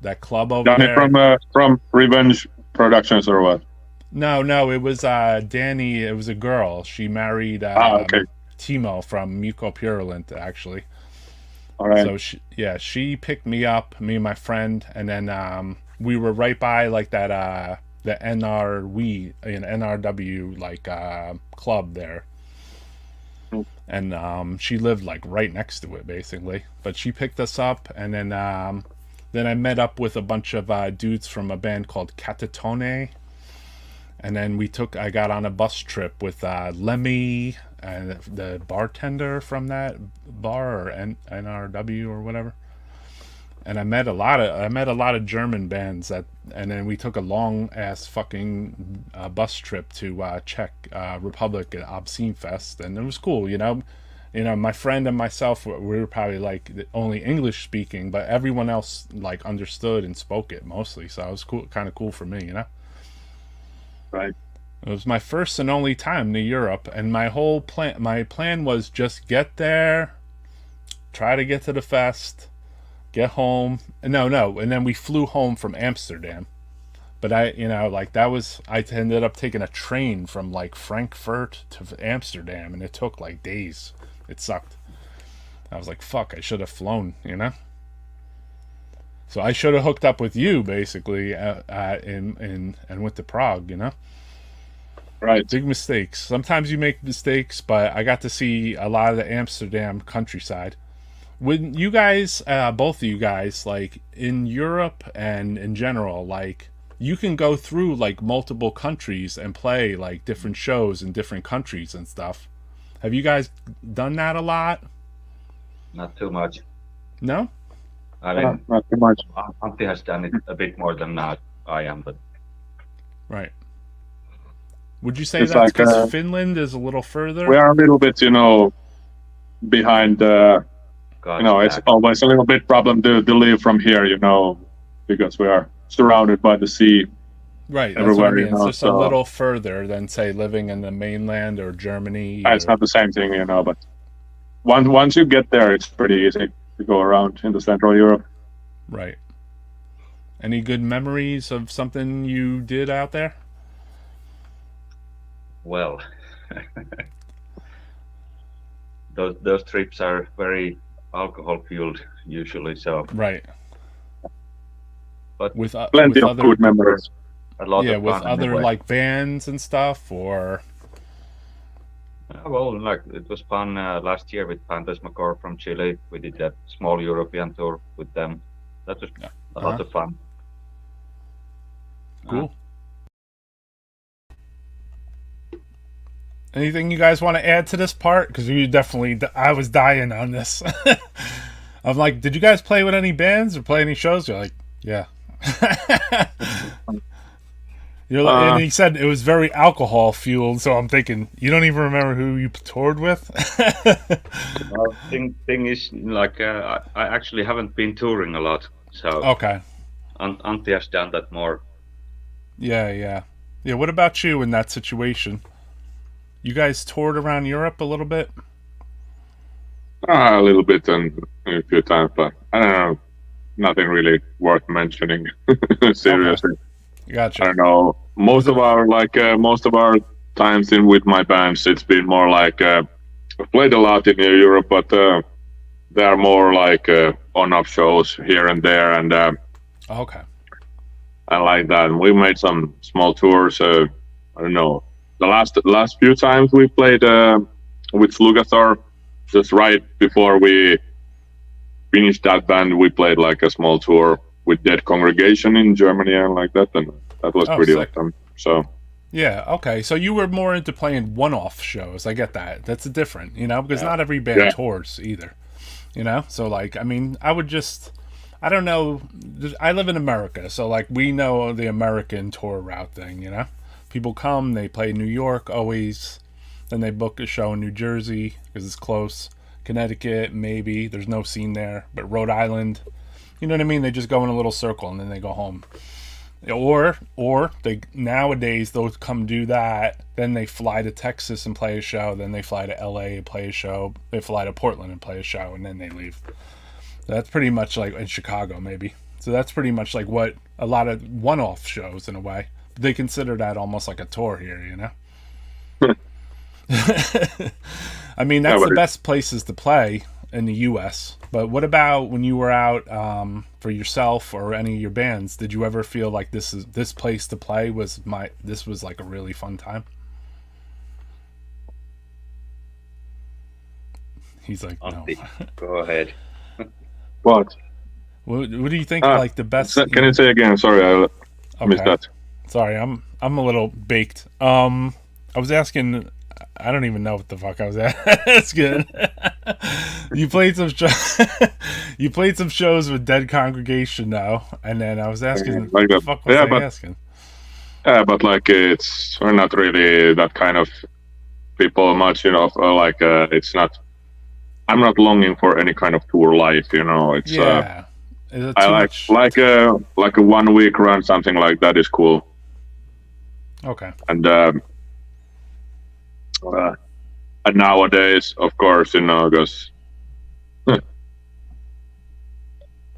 that club over Danny there. From Revenge Productions or what? No, it was Danny. It was a girl. She married Timo from Mucopurulent, actually. All right. So she picked me up, me and my friend, and then we were right by like that the NRW like club there. And she lived like right next to it basically. But she picked us up, and then I met up with a bunch of dudes from a band called Catatone. And then I got on a bus trip with Lemmy and the bartender from that bar, or NRW or whatever. And I met a lot of German bands and then we took a long ass fucking bus trip to Czech Republic at Obscene Fest, and it was cool, my friend and myself, we were probably like the only English speaking, but everyone else like understood and spoke it mostly, so it was kind of cool for me, Right. It was my first and only time to Europe, and my plan was just get there, try to get to the fest, get home. And then we flew home from Amsterdam. But I ended up taking a train from like Frankfurt to Amsterdam, and it took like days. It sucked. I was like, fuck, I should have flown, So I should have hooked up with you basically and went to Prague, Right. Big mistakes. Sometimes you make mistakes, but I got to see a lot of the Amsterdam countryside. When you guys, both of you guys, like in Europe and in general, like you can go through like multiple countries and play like different shows in different countries and stuff. Have you guys done that a lot? Not too much. No? I mean, not too much. Antti has done it a bit more than I am, but right. Would you say it's that's like, because Finland is a little further? We are a little bit, behind. It's always a little bit problem to leave from here, because we are surrounded by the sea. Right, that's everywhere. What I mean. It's just a little further than say living in the mainland or Germany. It's not the same thing, but once you get there, it's pretty easy to go around into Central Europe. Right. Any good memories of something you did out there? Well, those trips are very alcohol fueled usually. So right. But plenty of good memories. a lot yeah, of with fun other anyway. like bands and stuff, or Well, like it was fun last year with Phantasmacore from Chile. We did that small European tour with them. That was a lot of fun. Cool. Anything you guys want to add to this part? Because you definitely, I was dying on this. I'm like, did you guys play with any bands or play any shows? You're like, yeah. And he said it was very alcohol fueled, so I'm thinking you don't even remember who you toured with. Well, thing is, like, I actually haven't been touring a lot, so Okay. Antti has done that more. Yeah. What about you in that situation? You guys toured around Europe a little bit? A little bit and a few times, but I don't know. Nothing really worth mentioning. Seriously. Okay. Gotcha. I don't know. Most of our times in with my bands, it's been more like I've played a lot in Europe, but they are more like on-off shows here and there, and Okay. I like that. And we made some small tours. I don't know. The last few times we played with Slugathor, just right before we finished that band, we played like a small tour with Dead Congregation in Germany and like that, and that was pretty awesome. So yeah, okay. So you were more into playing one-off shows. I get that. That's different, because not every band tours either. So like, I mean, I don't know. I live in America, so like we know the American tour route thing. People come, they play New York always, then they book a show in New Jersey because it's close. Connecticut, maybe there's no scene there, but Rhode Island, you know what I mean? They just go in a little circle and then they go home. Or they nowadays they'll come do that, then they fly to Texas and play a show, then they fly to LA and play a show, they fly to Portland and play a show, and then they leave. That's pretty much like in Chicago maybe. So that's pretty much like what a lot of one-off shows in a way. They consider that almost like a tour here, I mean, that's the best places to play in the U.S. But what about when you were out for yourself or any of your bands? Did you ever feel like this place to play was like a really fun time? He's like, no. Go ahead. What? What do you think? Like the best? Can you say again? Sorry, I missed that. Sorry, I'm a little baked. I was asking. I don't even know what the fuck I was asking. You played some you played some shows with Dead Congregation now, and then I was asking, like what the fuck was I asking? Yeah, but like we're not really that kind of people much, like it's not. I'm not longing for any kind of tour life, It's I like a 1 week run, something like that is cool. Okay. And nowadays, of course, because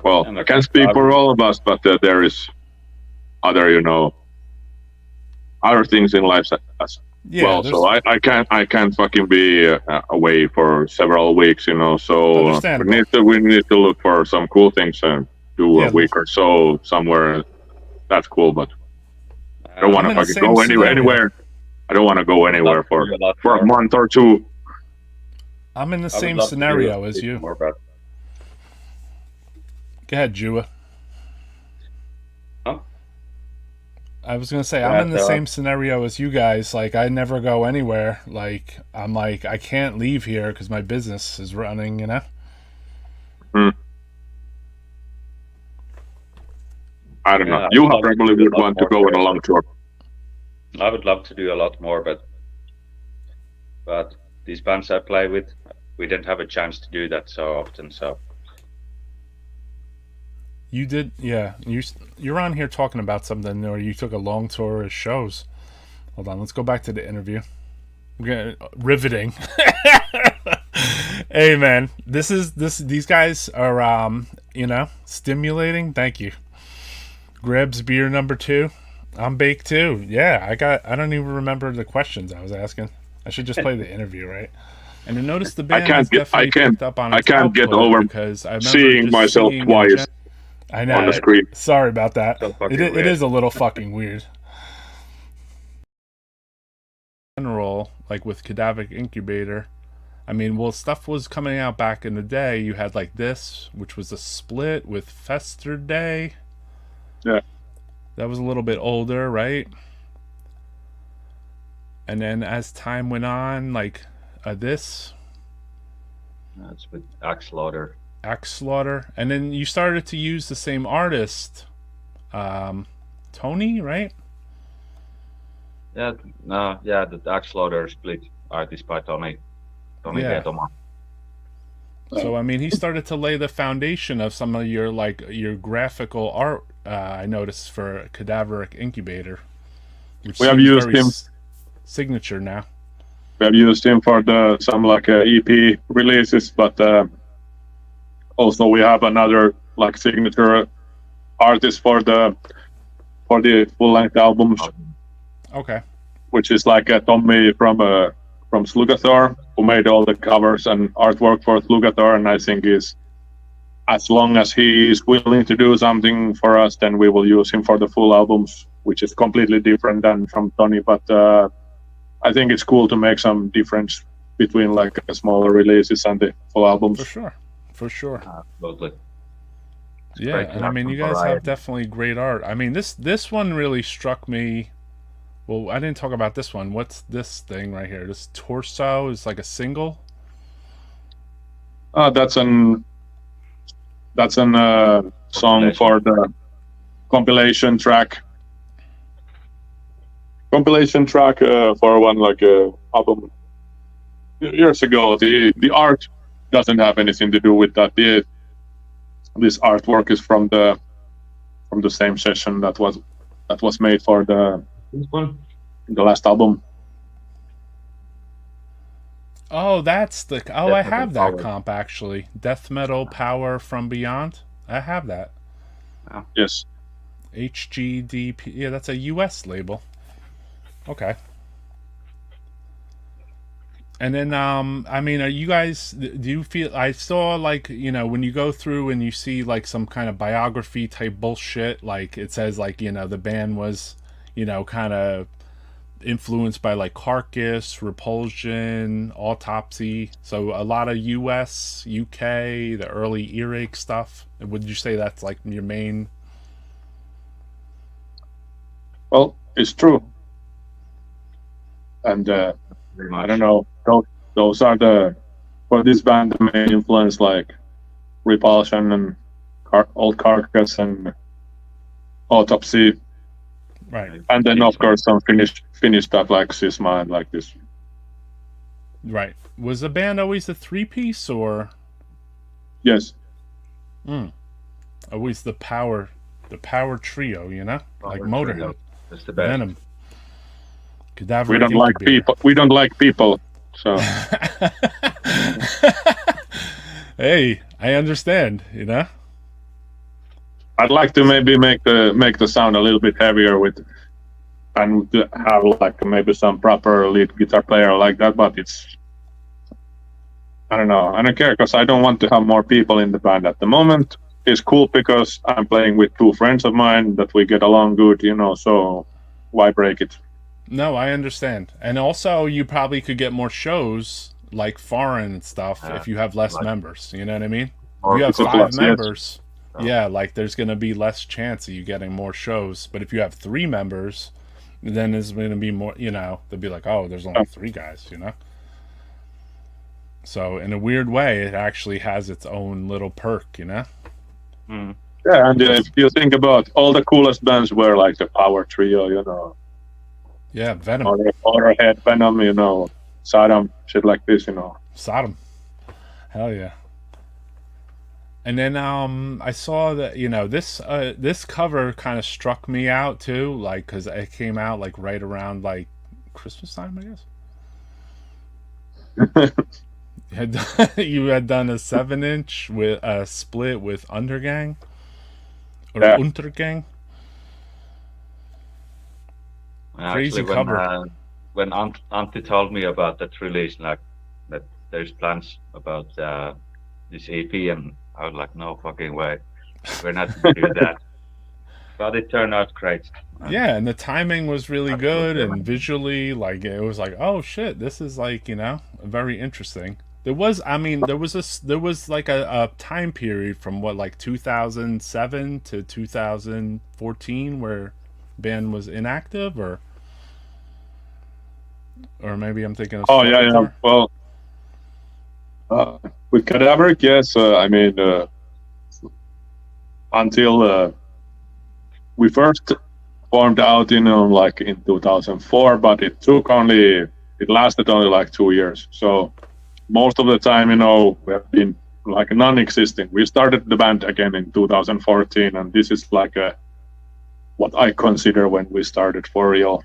well, I can't speak for all of us, but there is other, other things in life as well. So I can't fucking be away for several weeks, So we need to look for some cool things and do a week or so somewhere. That's cool, but I don't want to fucking go anywhere. I don't want to go anywhere for a month or two. I'm in the same scenario as you. Go ahead, Jua. Huh? I was going to say, I'm in the same scenario as you guys. Like, I never go anywhere. Like, I'm like, I can't leave here because my business is running, I don't know. You probably would want to go on a long tour. I would love to do a lot more, but these bands I play with, we didn't have a chance to do that so often. So you did, yeah. You're on here talking about something, or you took a long tour of shows. Hold on, let's go back to the interview. Riveting. Hey man, these guys are stimulating. Thank you. Greb's beer number 2. I'm baked too. Yeah, I don't even remember the questions I was asking. I should just play the interview, right? And to notice the band I can't get over because I seeing myself twice I know. on the screen. Sorry about that. It is a little fucking weird. general, like with Cadaveric Incubator. I mean, well, stuff was coming out back in the day. You had like this, which was a split with Fester Day. Yeah. That was a little bit older, right? And then as time went on, like this. That's with Axe Slaughter. Axe Slaughter. And then you started to use the same artist, Tony, right? Yeah, the Axe Slaughter split artist by Tony Yeah. Hetoma. So I mean, he started to lay the foundation of some of your your graphical art. I noticed for Cadaveric Incubator, which we have seems used very him. Signature now. We have used him for some EP releases, but also we have another like signature artist for the full length albums. Okay. Which is like Tommy from Slugathor, who made all the covers and artwork for Slugathor, and I think as long as he is willing to do something for us, then we will use him for the full albums, which is completely different than from Tony. But I think it's cool to make some difference between like smaller releases and the full albums. For sure. Absolutely. Yeah, and I mean, you guys have definitely great art. I mean, this one really struck me. Well, I didn't talk about this one. What's this thing right here? This Torso is like a single. That's an song for the compilation track. For one album years ago. The art doesn't have anything to do with that. This artwork is from the same session that was made for the last album. Oh, that's the. Oh, I have that comp actually. Death Metal Power from Beyond. I have that. Wow. Yes. HGDP. Yeah, that's a US label. Okay. And then, I mean, are you guys? Do you feel? I saw when you go through and you see like some kind of biography type bullshit, like it says the band was, kind of influenced by like Carcass, Repulsion, Autopsy. So a lot of US, UK, the early earache stuff. Would you say that's like your main? Well, it's true. And I don't know. Those are for this band the main influence, like Repulsion and old Carcass and Autopsy. Right. And then of course some Finnish stuff like Sysma and like this. Right. Was the band always a 3-piece or? Yes. Always the power trio, like Motorhead. That's the best. Venom. Cadaveric We don't like people. We don't like people. So. Hey, I understand. I'd like to maybe make the sound a little bit heavier and have like maybe some proper lead guitar player like that. But I don't know. I don't care because I don't want to have more people in the band at the moment. It's cool because I'm playing with 2 friends of mine that we get along good. So why break it? No, I understand. And also, you probably could get more shows, like foreign and stuff, if you have less members. You know what I mean? If you have 5 members, yeah, like there's going to be less chance of you getting more shows. But if you have 3 members, then there's going to be more, they'll be like, oh, there's only 3 guys, So, in a weird way, it actually has its own little perk, Yeah, and if you think about all the coolest bands were like the Power Trio, Yeah, Venom. Motorhead, Venom, Sodom, shit like this, Sodom. Hell yeah. And then I saw that this cover kind of struck me out too, like because it came out like right around like Christmas time, I guess. You had done a 7-inch with a split with Untergang or Untergang. Crazy cover. When Antti told me about that release, like that there's plans about this EP, and I was like, no fucking way, we're not gonna do that. but it turned out great. Yeah, and the timing was really good, and visually, like it was like, oh shit, this is like very interesting. There was, I mean, there was like a time period from what like 2007 to 2014 where band was inactive, or maybe I'm thinking of. Oh yeah. Well, with Cadaveric, yes. I mean, until we first formed out, like in 2004, but it lasted only like 2 years. So most of the time, we have been like non-existing. We started the band again in 2014, and this is like what I consider when we started for real.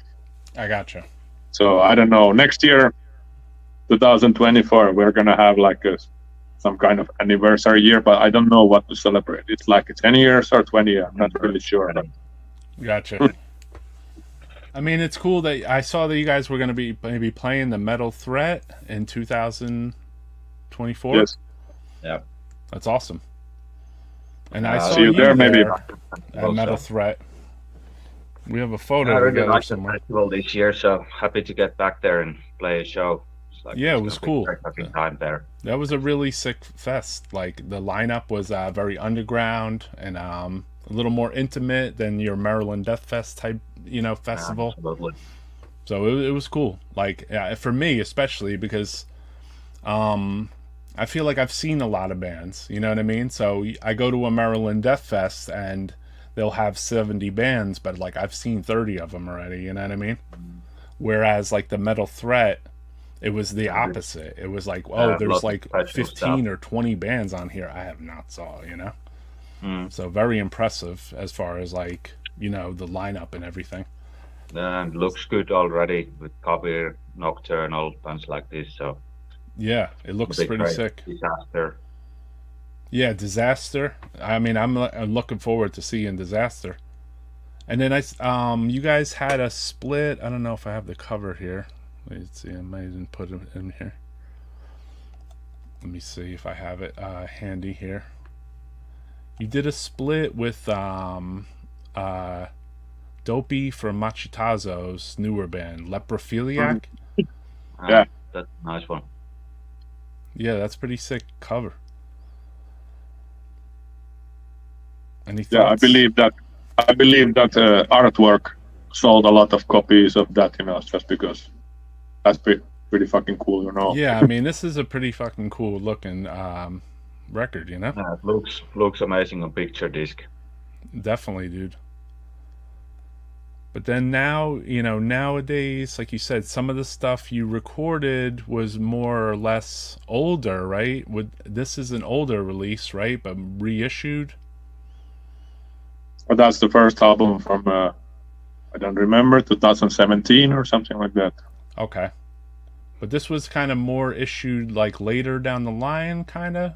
I gotcha. So I don't know. Next year, 2024, we're gonna have like some kind of anniversary year, but I don't know what to celebrate. It's like 10 years or 20. I'm not really sure. Gotcha. I mean, it's cool that I saw that you guys were going to be maybe playing the Metal Threat in 2024. Yes. Yeah. That's awesome. And I saw see you there, maybe. At Metal Threat. We have a photo I really together liked the somewhere. festival this year, so happy to get back there and play a show. Yeah, it was cool. Time there. That was a really sick fest. Like the lineup was very underground and a little more intimate than your Maryland Death Fest type, festival. Absolutely. So it was cool. Like for me especially because I feel like I've seen a lot of bands. You know what I mean? So I go to a Maryland Death Fest and they'll have 70 bands, but like I've seen 30 of them already. You know what I mean? Whereas like the Metal Threat, it was the opposite. It was like, there's like 15 or 20 bands on here I have not saw, So very impressive as far as like, the lineup and everything. And looks good already with Kabir, Nocturnal, bands like this. So yeah, it looks pretty sick. Disaster. Yeah, Disaster. I mean, I'm looking forward to seeing Disaster. And then you guys had a split. I don't know if I have the cover here. Let's see, I might even put it in here. Let me see if I have it handy here. You did a split with Dopey from Machitazo's newer band, Leprophiliac. Yeah, that's a nice one. Yeah, that's pretty sick cover. Any thoughts? Yeah, I believe that artwork sold a lot of copies of that, just because that's pretty fucking cool, Yeah, I mean, this is a pretty fucking cool looking record, Yeah, it looks amazing on picture disc. Definitely, dude. But then now, nowadays, like you said, some of the stuff you recorded was more or less older, right? This is an older release, right? But reissued? But that's the first album from, I don't remember, 2017 or something like that. Okay. But this was kind of more issued like later down the line, kind of?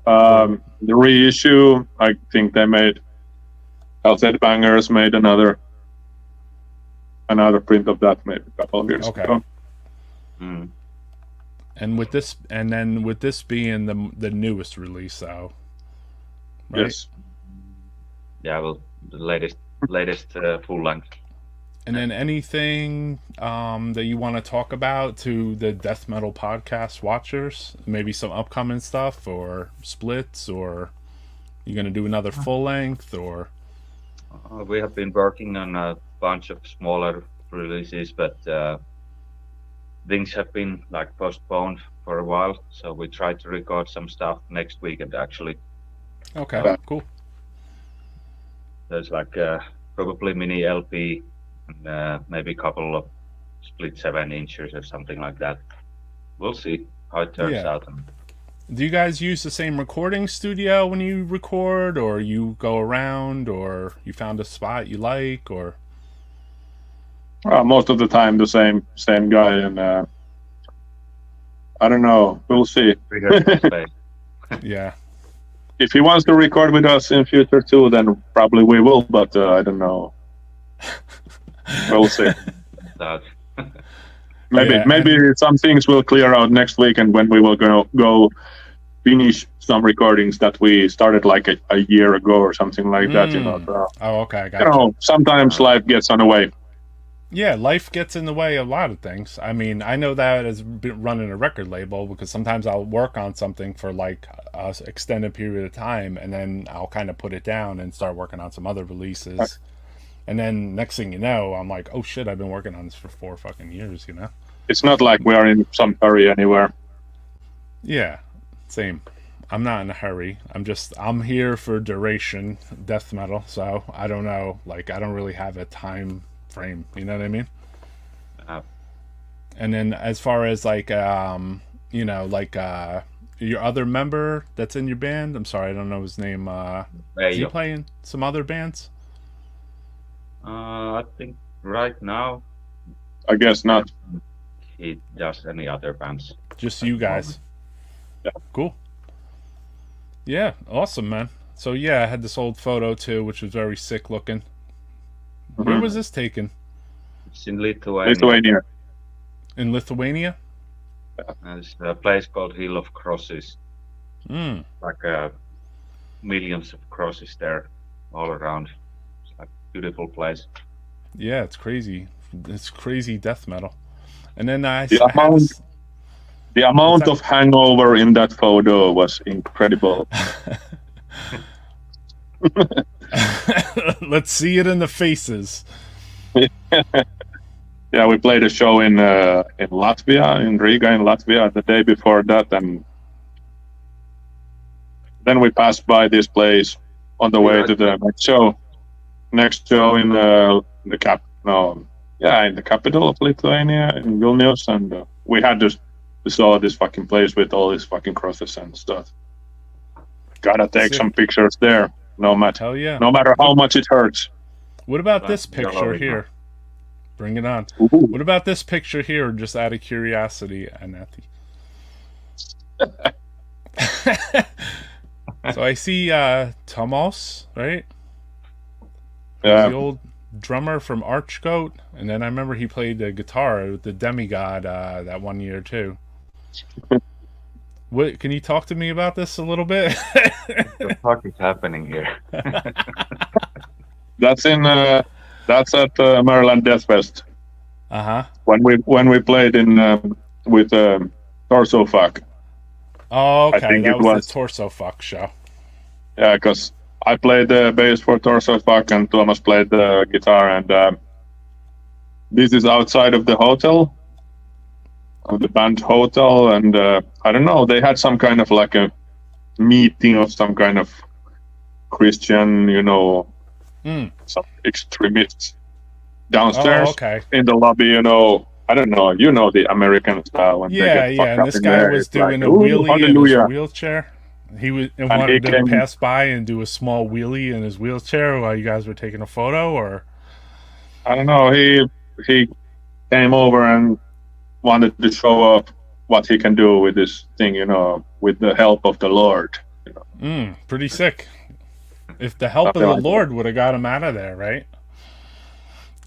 The reissue, I think they made, Bangers made another print of that maybe a couple of years ago. Mm. And with this being the newest release, though, right? Yes. Yeah, well, the latest full length. And then anything that you want to talk about to the Death Metal Podcast watchers? Maybe some upcoming stuff or splits, or you going to do another full length, or? We have been working on a bunch of smaller releases, but things have been like postponed for a while. So we try to record some stuff next weekend, actually. Okay, cool. There's like probably mini LP and maybe a couple of split 7-inchers or something like that. We'll see how it turns out. Do you guys use the same recording studio when you record, or you go around, or you found a spot you like, or? Most of the time the same guy, and I don't know. We'll see. Yeah. If he wants to record with us in future too, then probably we will. But I don't know. We'll see. Maybe some things will clear out next week, and when we will go finish some recordings that we started like a year ago or something like that. So, oh, okay, I got sometimes life gets on the way. Yeah, life gets in the way of a lot of things. I mean, I know that as running a record label because sometimes I'll work on something for like an extended period of time and then I'll kind of put it down and start working on some other releases. And then next thing you know, I'm like, oh shit, I've been working on this for 4 fucking years, you know? It's not like we are in some hurry anywhere. Yeah, same. I'm not in a hurry. I'm here for duration, death metal. So I don't know. Like, I don't really have a time frame, you know what I mean? And then as far as like you know, like your other member that's in your band, I'm sorry, I don't know his name, is he playing some other bands? I think right now I guess not. he does any other bands. Just you guys. Yeah. Cool. Yeah, awesome, man. So yeah, I had this old photo too, which was very sick looking. Where was this taken? It's in Lithuania. In Lithuania? There's a place called Hill of Crosses. Like millions of crosses there all around. It's like a beautiful place. Yeah, it's crazy. It's crazy death metal. And then the amount of hangover in that photo was incredible. Let's see it in the faces. Yeah, we played a show in Latvia, in Riga, in Latvia, the day before that, and then we passed by this place on the way to the next show. Next show in the capital of Lithuania, in Vilnius, and we saw this fucking place with all these fucking crosses and stuff. Gotta take some pictures there. No matter how much it hurts. What about this picture here? Bring it on. Ooh. What about this picture here, just out of curiosity, Anatti? So I see Tomos, right? Yeah. The old drummer from Archgoat, and then I remember he played the guitar with the Demigod that one year too. What can you talk to me about this a little bit? What the fuck is happening here? That's at Maryland Death Fest. When we played in with Torso Fuck. Oh, okay. I think that was the Torso Fuck show. Yeah, because I played the bass for Torso Fuck and Thomas played the guitar, and this is outside of the hotel, of the band hotel, and I don't know, they had some kind of like a meeting of some kind of Christian, some extremists downstairs in the lobby, I don't know, the American style when they get fucked and up this in guy there. was It's doing like, a wheelie in hallelujah. his wheelchair. He wanted to pass by and do a small wheelie in his wheelchair while you guys were taking a photo, or I don't know. He came over and wanted to show off what he can do with this thing, with the help of the Lord. Pretty sick. If the help of the Lord would have got him out of there, right?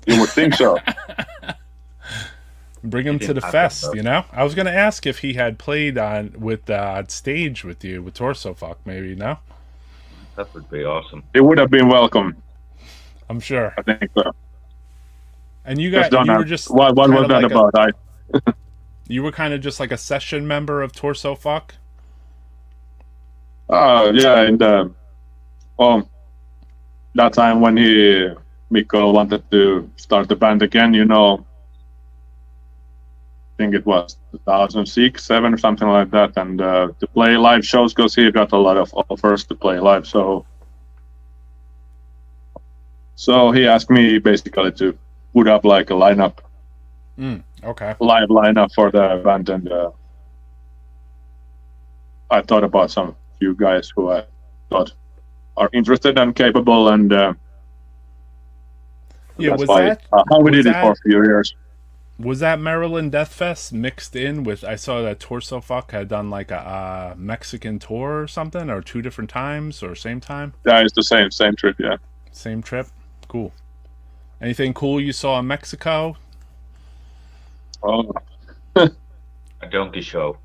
You would think so. Bring him to the fest, I was going to ask if he had played on stage with you, with Torso Fuck, maybe, no? That would be awesome. It would have been welcome. I'm sure. I think so. And you were just... What was that about? You were kind of just like a session member of Torso Fuck? Yeah, that time when Mikko wanted to start the band again, I think it was 2006, 2007 or something like that, and to play live shows because he got a lot of offers to play live. So he asked me basically to put up like a lineup, live lineup for the band, and I thought about some few guys who I thought are interested and capable, and that's how we did it for a few years. Was that Maryland Death Fest mixed in with? I saw that Torso Fuck had done like a Mexican tour or something, or 2 different times, or same time. Yeah, it's the same trip. Yeah, same trip. Cool. Anything cool you saw in Mexico? A donkey show.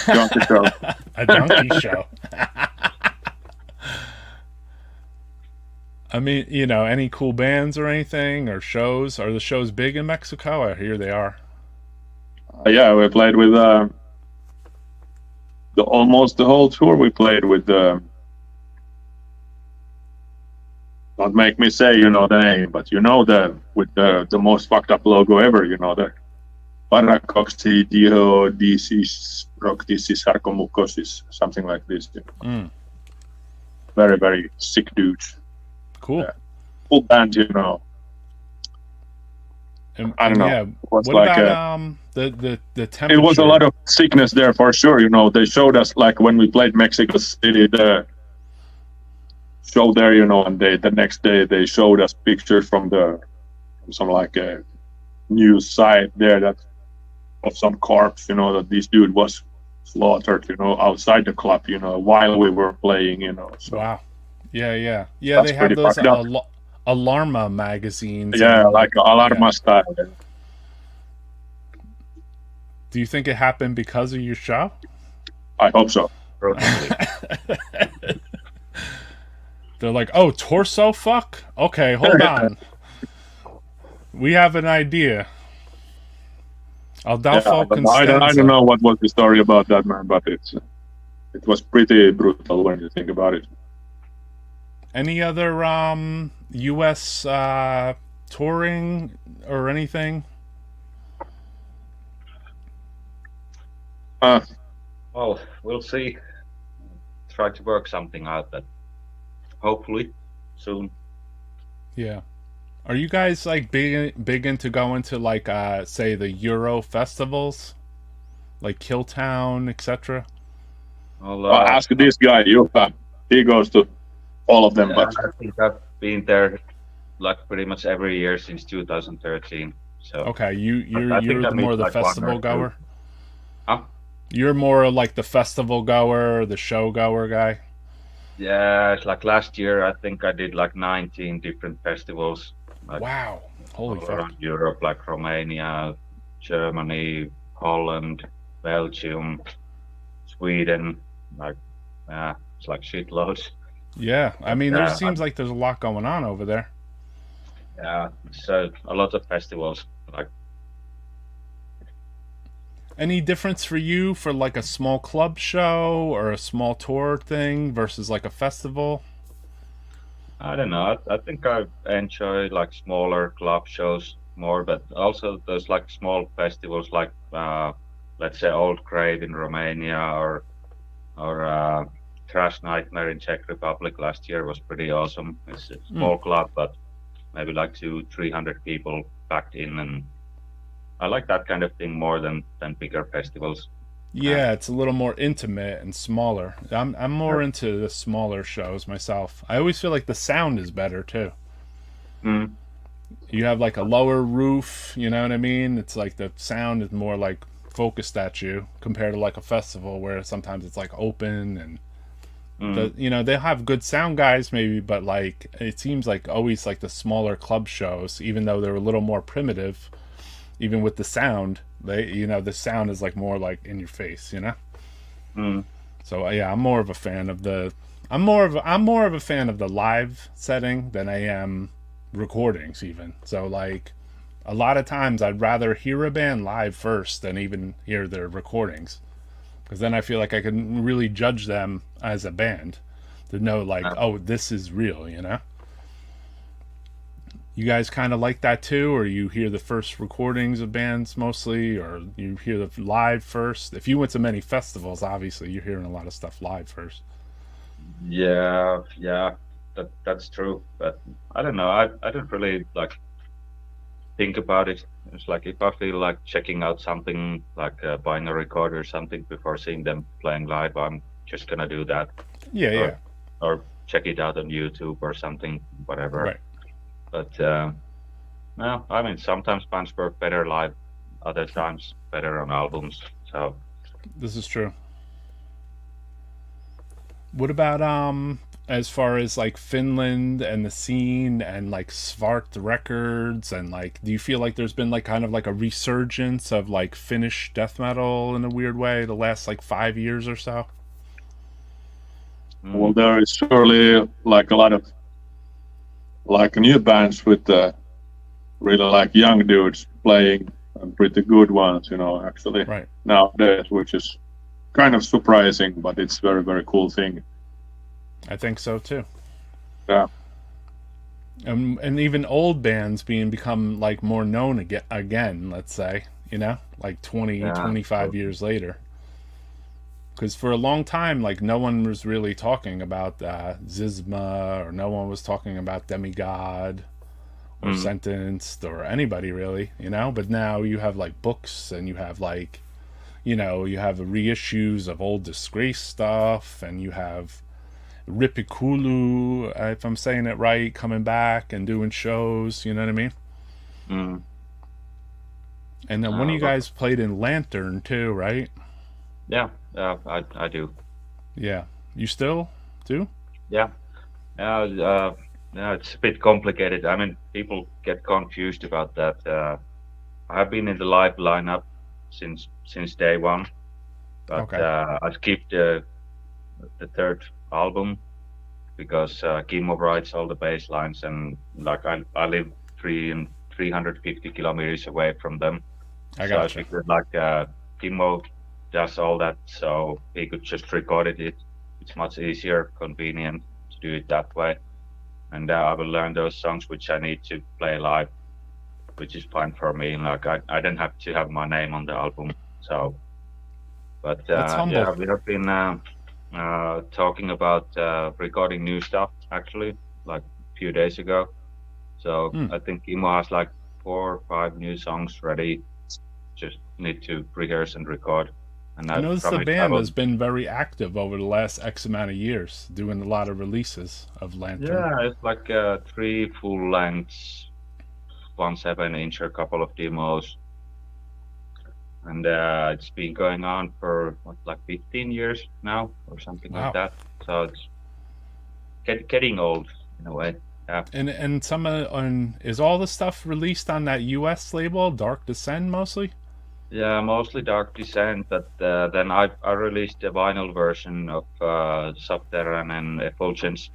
Donkey show. A donkey show. I mean, any cool bands or anything or shows? Are the shows big in Mexico? I hear they are. Yeah, we played with almost the whole tour. We played with don't make me say the name, but with the most fucked up logo ever. The Paracoccidioides something like this. Very, very sick dudes. Cool. Full band, And, I don't know. Yeah. It was what like about the temperature? it was a lot of sickness there for sure. They showed us like when we played Mexico City, the show there, and the next day they showed us pictures from some like a news site there that of some corpse, that this dude was slaughtered, outside the club, while we were playing, So. Wow. Yeah. That's They have pretty those fucked up. Alarma magazines. Yeah, and, like Alarma style. Do you think it happened because of your show? I hope so. They're like, oh, torso fuck? Okay, hold on. We have an idea. Adolfo Constanza. I don't know what was the story about that, man, but it was pretty brutal when you think about it. Any other U.S. Touring or anything? Well, we'll see. Try to work something out that hopefully soon. Yeah. Are you guys like big into going to like say the Euro festivals, like Killtown, etc.? Ask this guy, Jukka. He goes to all of them. But I think I've been there like pretty much every year since 2013. So okay, you're I more the like festival goer. Huh? You're more like the festival goer, the show goer guy. Yeah, it's like last year I think I did like 19 different festivals. Like Wow, holy all fuck! around Europe, like Romania, Germany, Holland, Belgium, Sweden. Like, it's like shitloads. Yeah, I mean, there seems like there's a lot going on over there. Yeah, so a lot of festivals. Like, any difference for you for like a small club show or a small tour thing versus like a festival? I don't know. I think I enjoy like smaller club shows more, but also those like small festivals, like let's say Old Grave in Romania or Trash Nightmare in Czech Republic last year was pretty awesome. It's a small club, but maybe like 200-300 people packed in, and I like that kind of thing more than bigger festivals. Yeah, it's a little more intimate and smaller. I'm more into the smaller shows myself. I always feel like the sound is better too. Mm. You have like a lower roof, you know what I mean? It's like the sound is more like focused at you compared to like a festival where sometimes it's like open and they'll have good sound guys maybe, but like it seems like always like the smaller club shows, even though they're a little more primitive, even with the sound, the sound is like more like in your face, So yeah, I'm more of a fan of the live setting than I am recordings even. So like a lot of times I'd rather hear a band live first than even hear their recordings, because then I feel like I can really judge them as a band to know like, oh, this is real, You guys kind of like that too, or you hear the first recordings of bands mostly, or you hear the live first? If you went to many festivals, obviously you're hearing a lot of stuff live first. Yeah, that's true. But I don't know. I don't really like think about it. It's like if I feel like checking out something, like buying a record or something before seeing them playing live, I'm just gonna do that. Yeah. Or check it out on YouTube or something, whatever. Right. But no, I mean sometimes bands work better live, other times better on albums. So this is true. What about as far as like Finland and the scene and like Svart records and like do you feel like there's been like kind of like a resurgence of like Finnish death metal in a weird way the last like 5 years or so? Well, there is surely like a lot of like new bands with really like young dudes playing and pretty good ones, actually Right. nowadays, which is kind of surprising, but it's very, very cool thing. I think so too. Yeah. And even old bands become like more known again, let's say, like 20, 25 years later. Because for a long time, like no one was really talking about Zizma, or no one was talking about Demigod or Sentenced or anybody really, But now you have like books and you have like, you have reissues of old Disgrace stuff, and you have Ripikulu, if I'm saying it right, coming back and doing shows. You know what I mean? Mm. And then one of you guys played in Lantern too, right? Yeah, I do. Yeah, you still do? Yeah, it's a bit complicated. I mean, people get confused about that. I've been in the live lineup since day one, but Okay. I skipped the third album because Kimmo writes all the bass lines, and like I live 350 kilometers away from them. I So I gotcha. figured like Kimmo does all that, so he could just record it. It's much easier, convenient to do it that way. And I will learn those songs which I need to play live, which is fine for me. Like I don't have to have my name on the album. So, but That's humble. yeah, we have been talking about recording new stuff actually, like a few days ago. So I think Kimmo has like 4 or 5 new songs ready. Just need to rehearse and record. And I noticed the promise band will- has been very active over the last X amount of years, doing a lot of releases of Lantern. Yeah, it's like 3 full lengths, 1 7-inch, a couple of demos, and it's been going on for like 15 years now or something Wow. like that. So it's getting old in a way. Yeah. And some is all the stuff released on that U.S. label, Dark Descent, mostly? Yeah, mostly Dark Descent, but then I released a vinyl version of Subterran and Effulgence,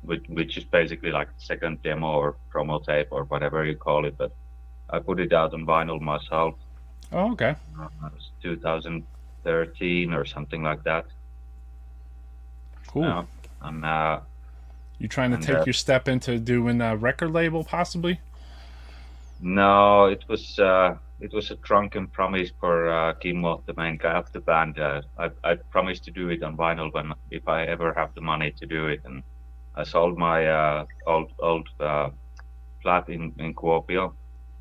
which is basically like second demo or promo tape or whatever you call it. But I put it out on vinyl myself. Oh, okay. It was 2013 or something like that. Cool. And You trying to take your step into doing a record label, possibly? no, it was a drunken promise for Kimmo, the main guy of the band. I promised to do it on vinyl if I ever have the money to do it. And I sold my old flat in Kuopio,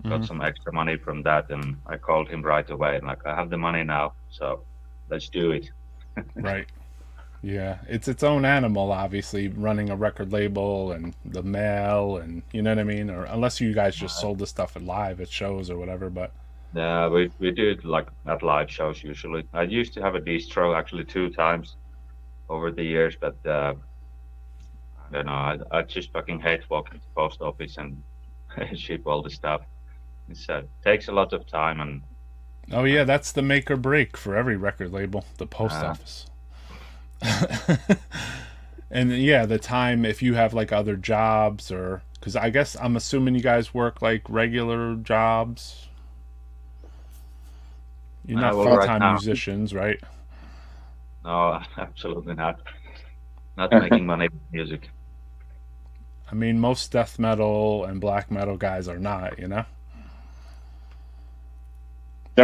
got some extra money from that, and I called him right away. And like, I have the money now, so let's do it. Right. Yeah, it's its own animal, obviously, running a record label and the mail, and you know what I mean. Or unless you guys just sold the stuff live at shows or whatever, but Yeah, we do it like at live shows usually. I used to have a distro actually 2 times over the years, but I don't know. I just fucking hate walking to the post office and ship all the stuff. It takes a lot of time, and oh yeah, that's the make or break for every record label, the post office. And yeah, the time if you have like other jobs, or because I guess I'm assuming you guys work like regular jobs. You're not well, full-time right now- musicians, right? no, absolutely not. Not making money with music. I mean, most death metal and black metal guys are not, There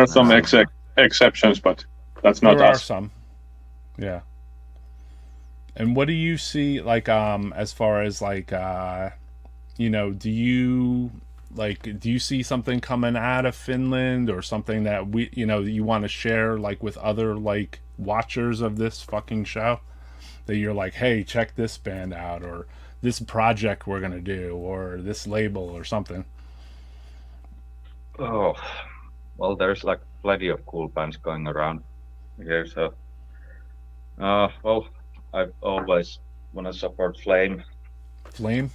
are some exceptions, but that's not There are us. some. Yeah. And what do you see like as far as like do you see something coming out of Finland, or something that you want to share like with other like watchers of this fucking show, that you're like, hey, check this band out, or this project we're gonna do, or this label or something? Oh, well, there's like plenty of cool bands going around here. So, well, I've always wanna support Flame. Flame.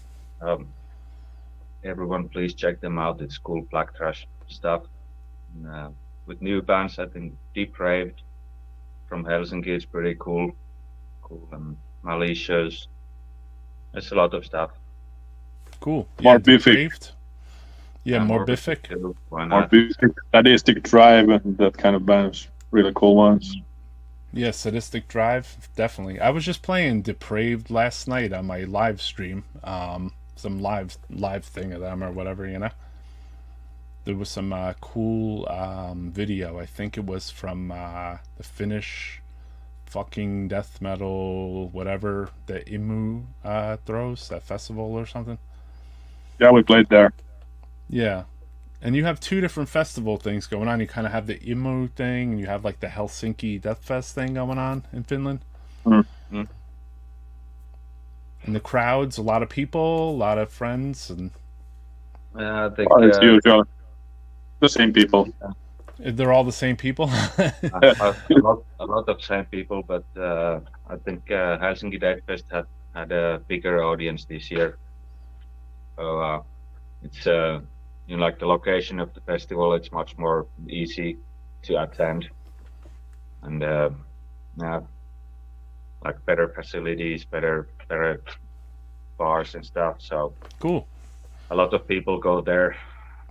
Everyone, please check them out. It's cool black thrash stuff. With new bands, I think Depraved from Helsinki is pretty cool. And Malicious. There's a lot of stuff. Cool. More yeah, Biffic. Yeah, more Biffic. More Biffic, Sadistic Drive, and that kind of bands. Really cool ones. Yeah, Sadistic Drive, definitely. I was just playing Depraved last night on my live stream. Some live thing of them or whatever, you know. There was some cool video. I think it was from the Finnish fucking death metal, whatever, the Imu throws, that festival or something. Yeah, we played there. Yeah. And you have two different festival things going on. You kind of have the Imu thing, and you have like the Helsinki Death Fest thing going on in Finland. Mm-hmm. And the crowds, a lot of people, a lot of friends, and I think it's usual. The same people. They're all the same people. a lot of same people, but I think Helsinki Death Fest had a bigger audience this year. So it's like the location of the festival, it's much more easy to attend, and like better facilities, better bars and stuff. So cool. A lot of people go there,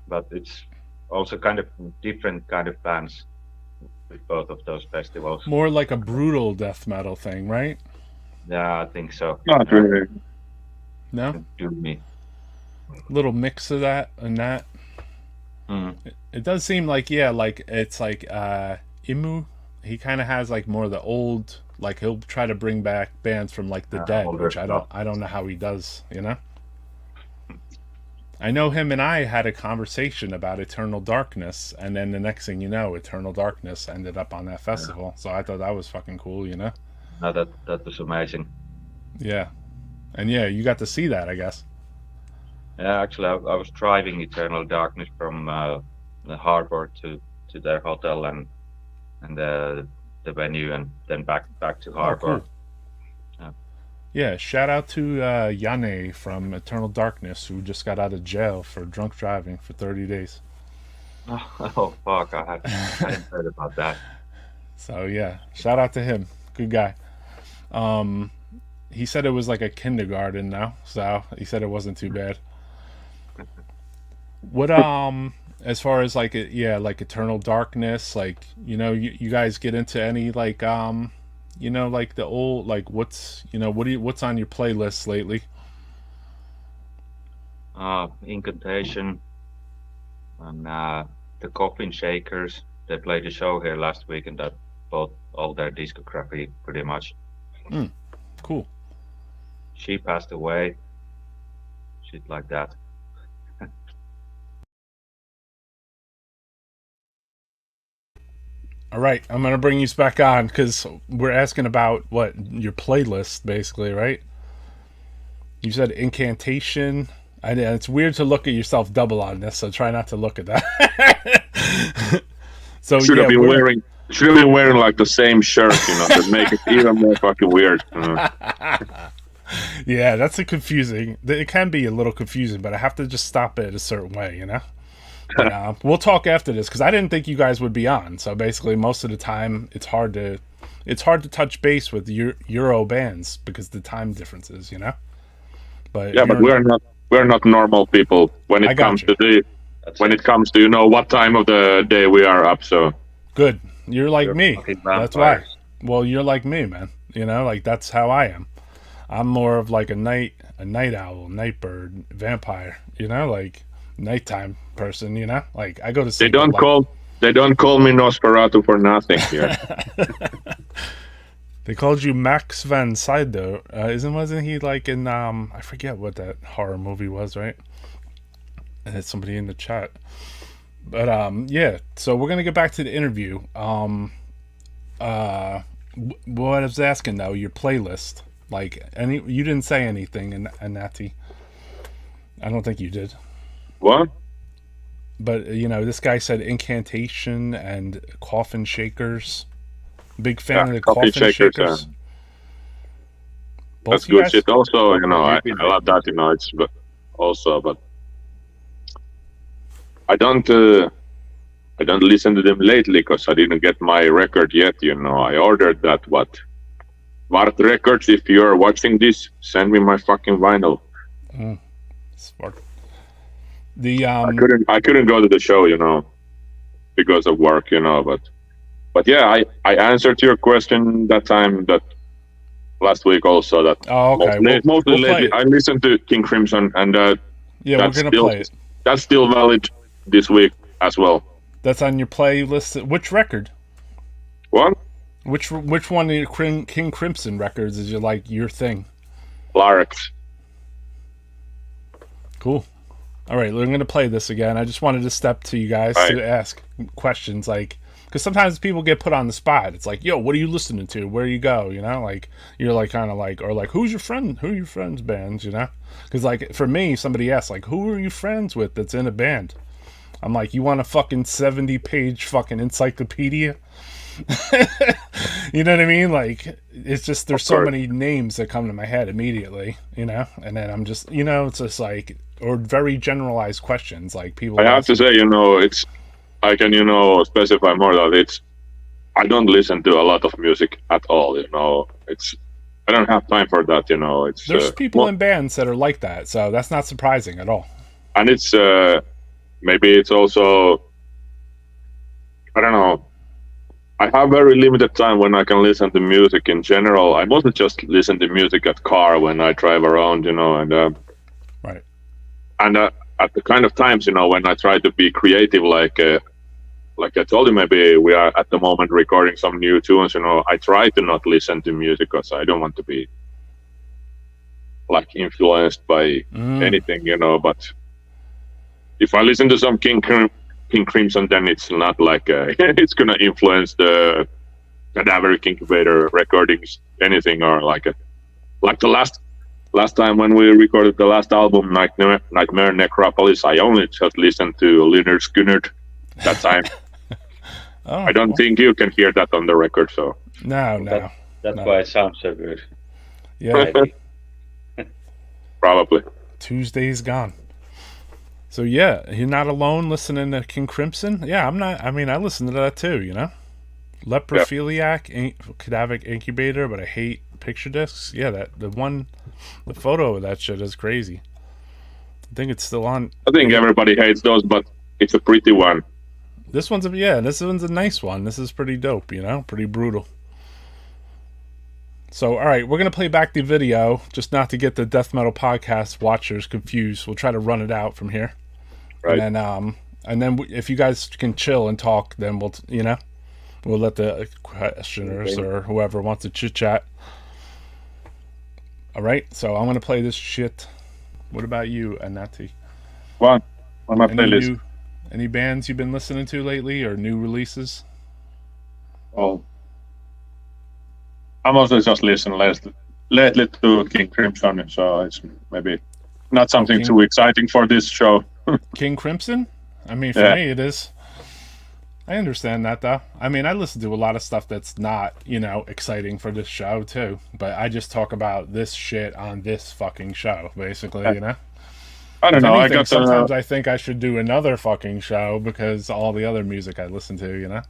but it's also kind of different kind of bands with both of those festivals. More like a brutal death metal thing, right? Yeah, I think so. Not really. No? Do me. Little mix of that and that. It does seem like, yeah, like it's like Imu. He kind of has like more of the old, like he'll try to bring back bands from like the dead, which I don't know how he does, you know? I know him and I had a conversation about Eternal Darkness, and then the next thing you know, Eternal Darkness ended up on that festival. So I thought that was fucking cool, you know? No, that was amazing. Yeah. And yeah, you got to see that, I guess. Yeah, actually, I was driving Eternal Darkness from the harbor to their hotel and the venue, and then back to harbor. Cool. Yeah, shout out to Yane from Eternal Darkness, who just got out of jail for drunk driving for 30 days. Oh fuck, I hadn't heard about that. So yeah, shout out to him. Good guy. He said it was like a kindergarten now, so he said it wasn't too bad. What as far as like like Eternal Darkness, like, you know, you guys get into any like you know, like the old, like what's on your playlist lately? Incantation and the Coffin Shakers. They played a show here last week, and that bought all their discography pretty much. Cool. She passed away. Shit like that. All right, I'm gonna bring you back on because we're asking about what your playlist, basically, right? You said Incantation. It's weird to look at yourself double on this, so try not to look at that. So should have been wearing like the same shirt, you know, to make it even more fucking weird. Yeah, that's it can be a little confusing, but I have to just stop it a certain way, you know. But, we'll talk after this because I didn't think you guys would be on. So basically, most of the time, it's hard to touch base with Euro bands because the time differences, you know. But yeah, but we're not normal people when it comes to you know what time of the day we are up. So good, you're like me. That's why. Well, you're like me, man. You know, like that's how I am. I'm more of like a night owl, night bird, vampire. You know, like nighttime person, you know, like I go to sleep. They don't call me Nosferatu for nothing here. They called you Max van Sydow. Wasn't he like in I forget what that horror movie was, right? And it's somebody in the chat. But yeah, so we're gonna get back to the interview. What I was asking though, your playlist, like you didn't say anything, Anati. I don't think you did. What? But you know, this guy said Incantation and Coffin Shakers. Big fan of the Coffin Shakers. That's good shit. Also, I love that. It's also, but I don't listen to them lately because I didn't get my record yet. I ordered that. What Records? If you're watching this, send me my fucking vinyl. Smart. I couldn't go to the show, because of work, but yeah, I answered your question that time, that last week also. That mostly lately I listened to King Crimson, and we're gonna play it. That's still valid this week as well. That's on your playlist. Which record? What? Which one of your King Crimson records is your thing? Larynx. Cool. All right, we're going to play this again. I just wanted to step to you guys to ask questions, because sometimes people get put on the spot. It's like, yo, what are you listening to? Where you go? You're kind of or who's your friend? Who are your friends' bands? Because for me, somebody asks who are you friends with that's in a band? I'm like, you want a fucking 70-page fucking encyclopedia? You know what I mean? It's just there's so many names that come to my head immediately, and then I'm just, it's just or very generalized questions people. I have to say, I can specify more that I don't listen to a lot of music at all. I don't have time for that. There's people in bands that are like that, so that's not surprising at all. And it's maybe it's also, I don't know. I have very limited time when I can listen to music in general. I mostly just listen to music at car when I drive around, and right. And at the kind of times, when I try to be creative, like I told you, maybe we are at the moment recording some new tunes. I try to not listen to music because I don't want to be influenced by anything, But if I listen to some King Crimson, then it's not it's gonna influence the Cadaveric Incubator recordings, anything, or the last time when we recorded the last album, Nightmare Necropolis. I only just listened to Leonard Skinner that time. I don't think you can hear that on the record, so no. That's why it sounds so good. Yeah, probably. Tuesday's gone. So yeah, you're not alone listening to King Crimson. Yeah, I'm not. I mean, I listen to that too. Leprophiliac, Cadaveric Incubator, but I hate picture discs. Yeah, the photo of that shit is crazy. I think it's still on. I think everybody hates those, but it's a pretty one. This one's a nice one. This is pretty dope. Pretty brutal. So, all right, we're going to play back the video, just not to get the Death Metal Podcast watchers confused. We'll try to run it out from here. Right. And then if you guys can chill and talk, then we'll let the questioners or whoever wants to chit-chat. All right, so I'm going to play this shit. What about you, Anati? One on my playlist. Any bands you've been listening to lately or new releases? Oh. I'm also just listening lately to King Crimson, so it's maybe not something too exciting for this show. King Crimson? I mean, for me it is. I understand that, though. I mean, I listen to a lot of stuff that's not, exciting for this show, too. But I just talk about this shit on this fucking show, basically, I don't know. Sometimes I think I should do another fucking show because all the other music I listen to,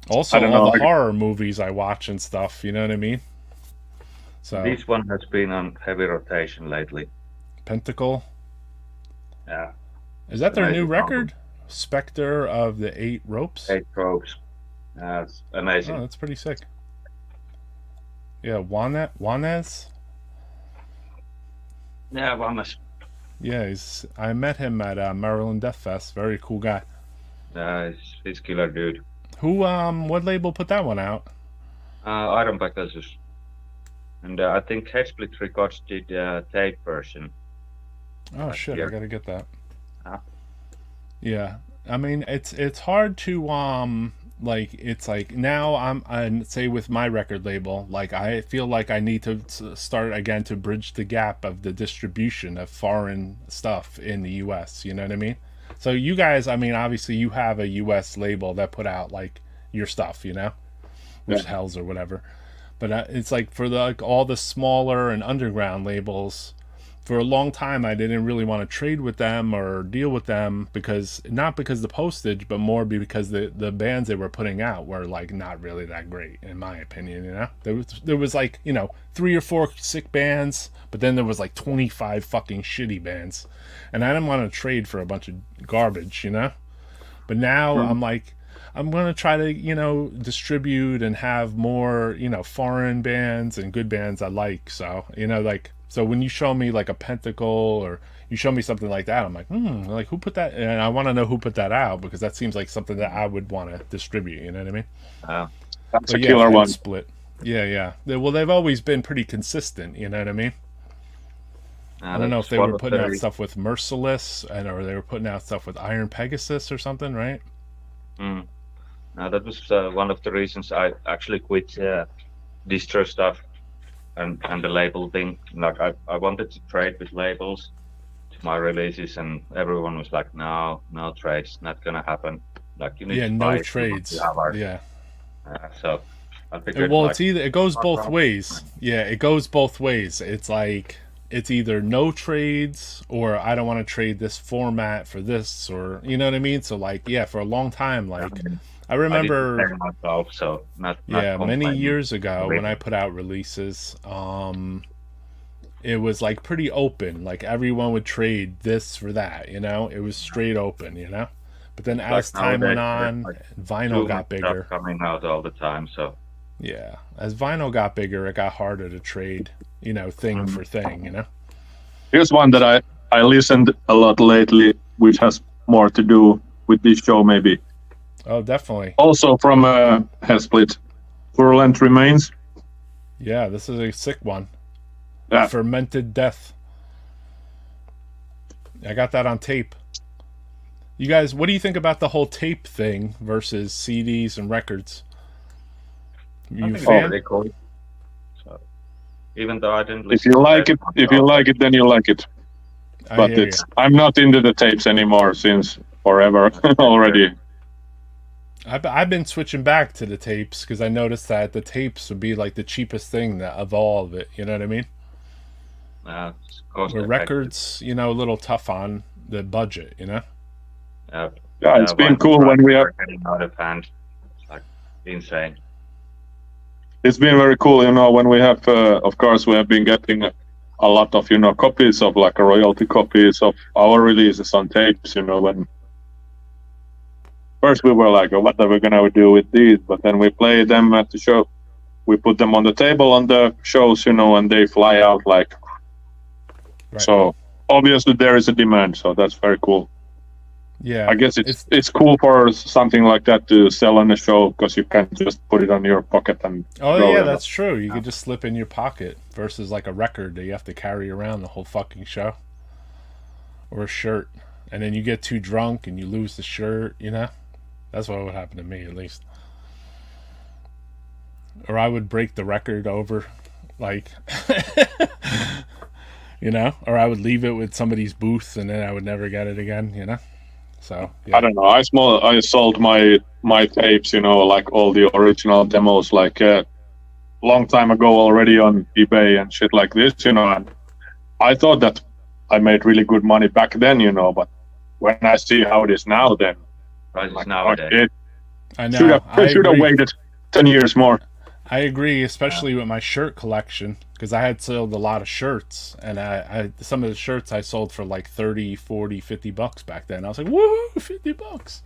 Also, all the horror movies I watch and stuff, you know what I mean? So this one has been on heavy rotation lately. Pentacle? Yeah. Is that their new record? Spectre of the Eight Ropes? 8 Ropes. That's amazing. Oh, that's pretty sick. Yeah, Juanes? Yeah, Juanes. Yeah, I met him at Maryland Death Fest. Very cool guy. He's killer dude. What label put that one out? Iron Pegasus. And I think Headsplit Records did tape version. Oh shit, I gotta get that. Yeah. I mean, it's hard to it's like now I say with my record label, I feel like I need to start again to bridge the gap of the distribution of foreign stuff in the US, you know what I mean? So you guys, I mean, obviously you have a US label that put out your stuff, which is Hells or whatever. But it's like for all the smaller and underground labels, for a long time I didn't really want to trade with them or deal with them not because the postage, but more because the bands they were putting out were like not really that great in my opinion. There was like 3 or 4 sick bands, but then there was like 25 fucking shitty bands, and I didn't want to trade for a bunch of garbage. But now I'm like, I'm going to try to, distribute and have more, foreign bands and good bands I like. So, so when you show me like a Pentacle or you show me something like that, I'm like, like who put that? And I want to know who put that out, because that seems like something that I would want to distribute. You know what I mean? That's a killer one. Split. Yeah. Well, they've always been pretty consistent. You know what I mean? I don't know if they were putting out stuff with Merciless or they were putting out stuff with Iron Pegasus or something, right? That was one of the reasons I actually quit distro stuff and the label thing. Like I wanted to trade with labels to my releases, and everyone was like, no trades, not gonna happen. Like you need to buy no trades. Yeah. So I figured. Well, it goes both ways. Yeah, it goes both ways. It's like it's either no trades or I don't want to trade this format for this, or you know what I mean. So like, for a long time, like. I remember myself, so many years ago when I put out releases, it was like pretty open. Like everyone would trade this for that, it was straight open, But then as time went on, vinyl got bigger. Coming out all the time, so yeah. As vinyl got bigger, it got harder to trade, thing for thing, Here's one that I listened a lot lately, which has more to do with this show, maybe. Oh, definitely. Also from Hesplit, Virulent Remains. Yeah, this is a sick one. Yeah. Fermented Death. I got that on tape. You guys, what do you think about the whole tape thing versus CDs and records? You fan? Pretty cool. So, even though I didn't listen if you like it, then you like it. But I'm not into the tapes anymore since forever already. I've been switching back to the tapes because I noticed that the tapes would be like the cheapest thing of all of it. You know what I mean? Where records, a little tough on the budget. Yeah, it's been cool when we are getting out of hand. It's like insane. It's been very cool, when we have, of course, we have been getting a lot of, copies of like royalty copies of our releases on tapes. When. First we were like, what are we gonna do with these? But then we play them at the show. We put them on the table on the shows, and they fly out like. Right. So obviously there is a demand, so that's very cool. Yeah, I guess it's cool for something like that to sell on a show because you can't just put it on your pocket and. Oh yeah, that's true. You could just slip in your pocket versus like a record that you have to carry around the whole fucking show. Or a shirt, and then you get too drunk and you lose the shirt. That's what would happen to me, at least. Or I would break the record over, like, or I would leave it with somebody's booth and then I would never get it again, So, yeah. I don't know. I sold my tapes, like all the original demos, like a long time ago already on eBay and shit like this, and I thought that I made really good money back then, but when I see how it is now, then. Like, nowadays. I know. I should have waited 10 years more. I agree, especially with my shirt collection, because I had sold a lot of shirts, and I some of the shirts I sold for like 30, 40, 50 bucks back then. I was like, woo, 50 bucks.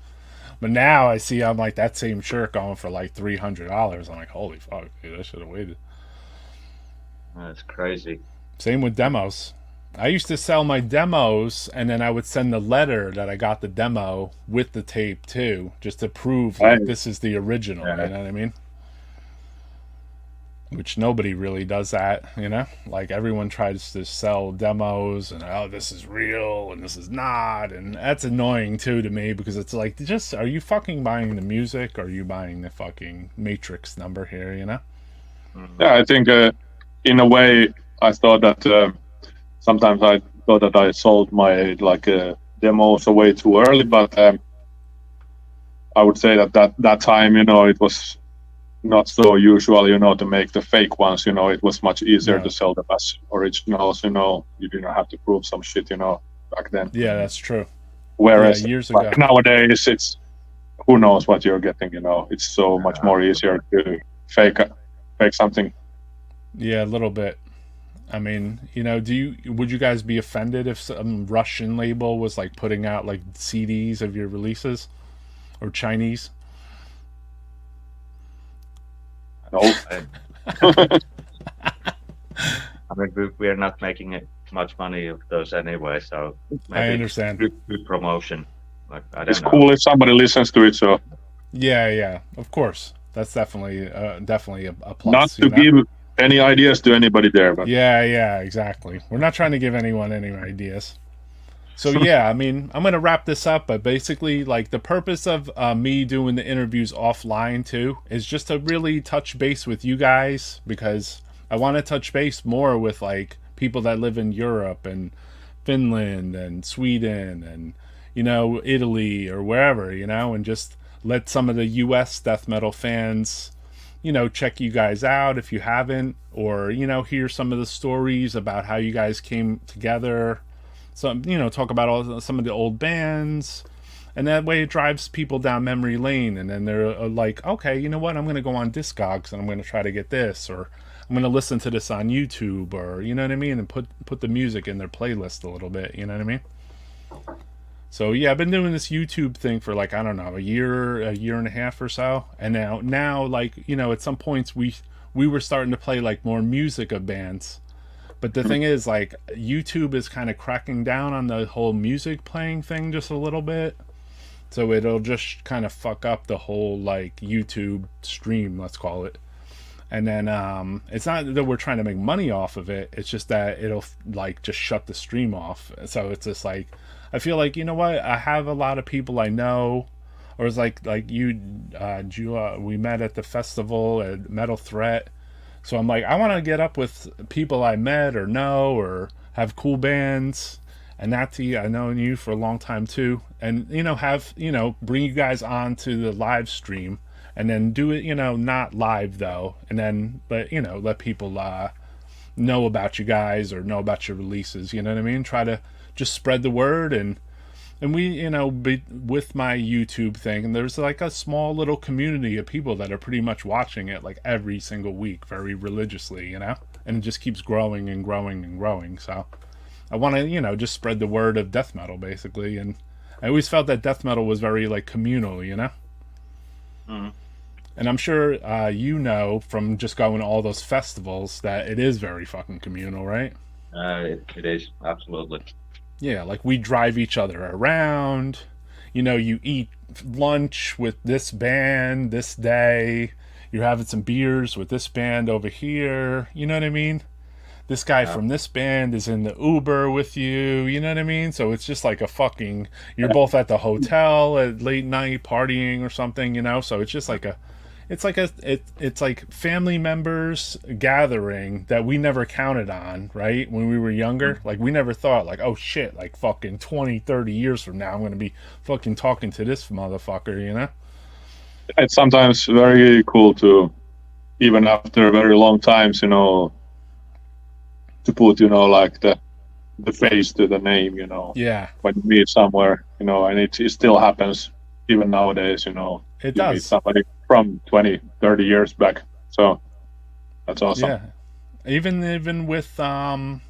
But now I see I'm like that same shirt going for like $300. I'm like, holy fuck, dude, I should have waited. That's crazy. Same with demos. I used to sell my demos, and then I would send the letter that I got the demo with the tape too, just to prove like this is the original. You know what I mean? Which nobody really does that, Like everyone tries to sell demos, and this is real and this is not, and that's annoying too to me because it's like, are you fucking buying the music or are you buying the fucking matrix number here? Yeah, I think in a way I thought that. Sometimes I thought that I sold my demos away too early, but I would say that time, it was not so usual, to make the fake ones. It was much easier to sell them as originals. You didn't have to prove some shit. Back then. Yeah, that's true. Whereas years ago. Nowadays, it's who knows what you're getting. It's so much more easier to fake something. Yeah, a little bit. I mean, would you guys be offended if some Russian label was like putting out like CDs of your releases, or Chinese? No. I mean, we're not making much money of those anyway, so maybe I understand. Good promotion. Like, I don't know. It's cool if somebody listens to it. So yeah, of course, that's definitely a plus. Not to give any ideas to anybody there, but yeah, exactly. We're not trying to give anyone any ideas. So yeah, I mean, I'm gonna wrap this up, but basically, like, the purpose of me doing the interviews offline too is just to really touch base with you guys, because I want to touch base more with like people that live in Europe and Finland and Sweden and Italy or wherever, and just let some of the US death metal fans check you guys out if you haven't, or hear some of the stories about how you guys came together. Some talk about some of the old bands, and that way it drives people down memory lane, and then they're like, okay, you know what, I'm going to go on Discogs and I'm going to try to get this, or I'm going to listen to this on YouTube, or you know what I mean, and put the music in their playlist a little bit, you know what I mean? So yeah, I've been doing this YouTube thing for like, I don't know, a year and a half or so, and now like, at some points we were starting to play like more music of bands. But the thing is, like, YouTube is kind of cracking down on the whole music playing thing just a little bit. So it'll just kind of fuck up the whole, like, YouTube stream, let's call it. And then it's not that we're trying to make money off of it. It's just that it'll, like, just shut the stream off. So it's just like, I feel like, you know what? I have a lot of people I know. Or it's like you, we met at the festival at Metal Threat. So I'm like, I want to get up with people I met or know or have cool bands. And Natty, I know you for a long time too. And, bring you guys on to the live stream, and then do it, not live though. And then, let people know about you guys or know about your releases. You know what I mean? Try to just spread the word. And we, with my YouTube thing, and there's like a small little community of people that are pretty much watching it like every single week, very religiously, and it just keeps growing and growing and growing. So I want to, just spread the word of death metal, basically. And I always felt that death metal was very like communal, Mm-hmm. And I'm sure from just going to all those festivals that it is very fucking communal, right? It is, absolutely. Yeah, like we drive each other around. You eat lunch with this band this day. You're having some beers with this band over here. You know what I mean? This guy from this band is in the Uber with you. You know what I mean? So it's just like you're both at the hotel at late night partying or something, So it's just like it's like family members gathering that we never counted on, right? When we were younger, like we never thought like, oh shit, like fucking 20, 30 years from now, I'm going to be fucking talking to this motherfucker, It's sometimes very cool to, even after very long times, to put, like the face to the name, Yeah. When you meet somewhere, and it still happens even nowadays, It you does. meet somebody from 20, 30 years back. So that's awesome. Yeah. Even with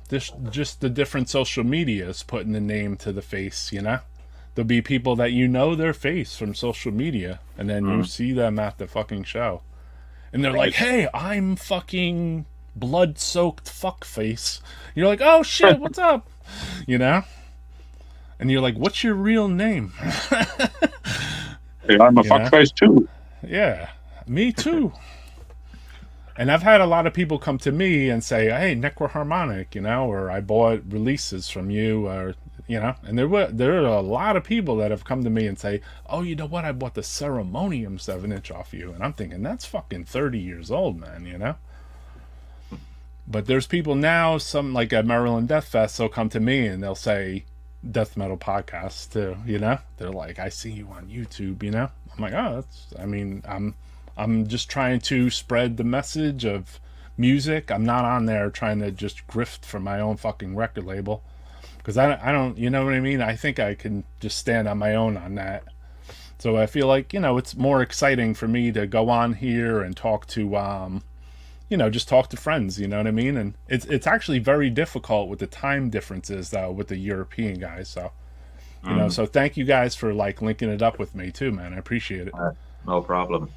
just the different social medias putting the name to the face, There'll be people that their face from social media, and then you see them at the fucking show. And they're like, hey, I'm fucking blood-soaked fuckface. You're like, oh shit, what's up? And you're like, what's your real name? Hey, I'm a fuckface too. Yeah, me too. And I've had a lot of people come to me and say, hey, Necroharmonic, or I bought releases from you, or, and there are a lot of people that have come to me and say, oh, you know what, I bought the Ceremonium 7-inch off you. And I'm thinking, that's fucking 30 years old, man, But there's people now, some like at Maryland Death Fest, they'll come to me and they'll say, death metal podcast too, They're like, I see you on YouTube, I'm like, oh, I'm just trying to spread the message of music. I'm not on there trying to just grift for my own fucking record label, because I don't, you know what I mean? I think I can just stand on my own on that. So I feel like, it's more exciting for me to go on here and talk to, just talk to friends, you know what I mean? And it's actually very difficult with the time differences, though, with the European guys. So, so thank you guys for, like, linking it up with me, too, man. I appreciate it. No problem.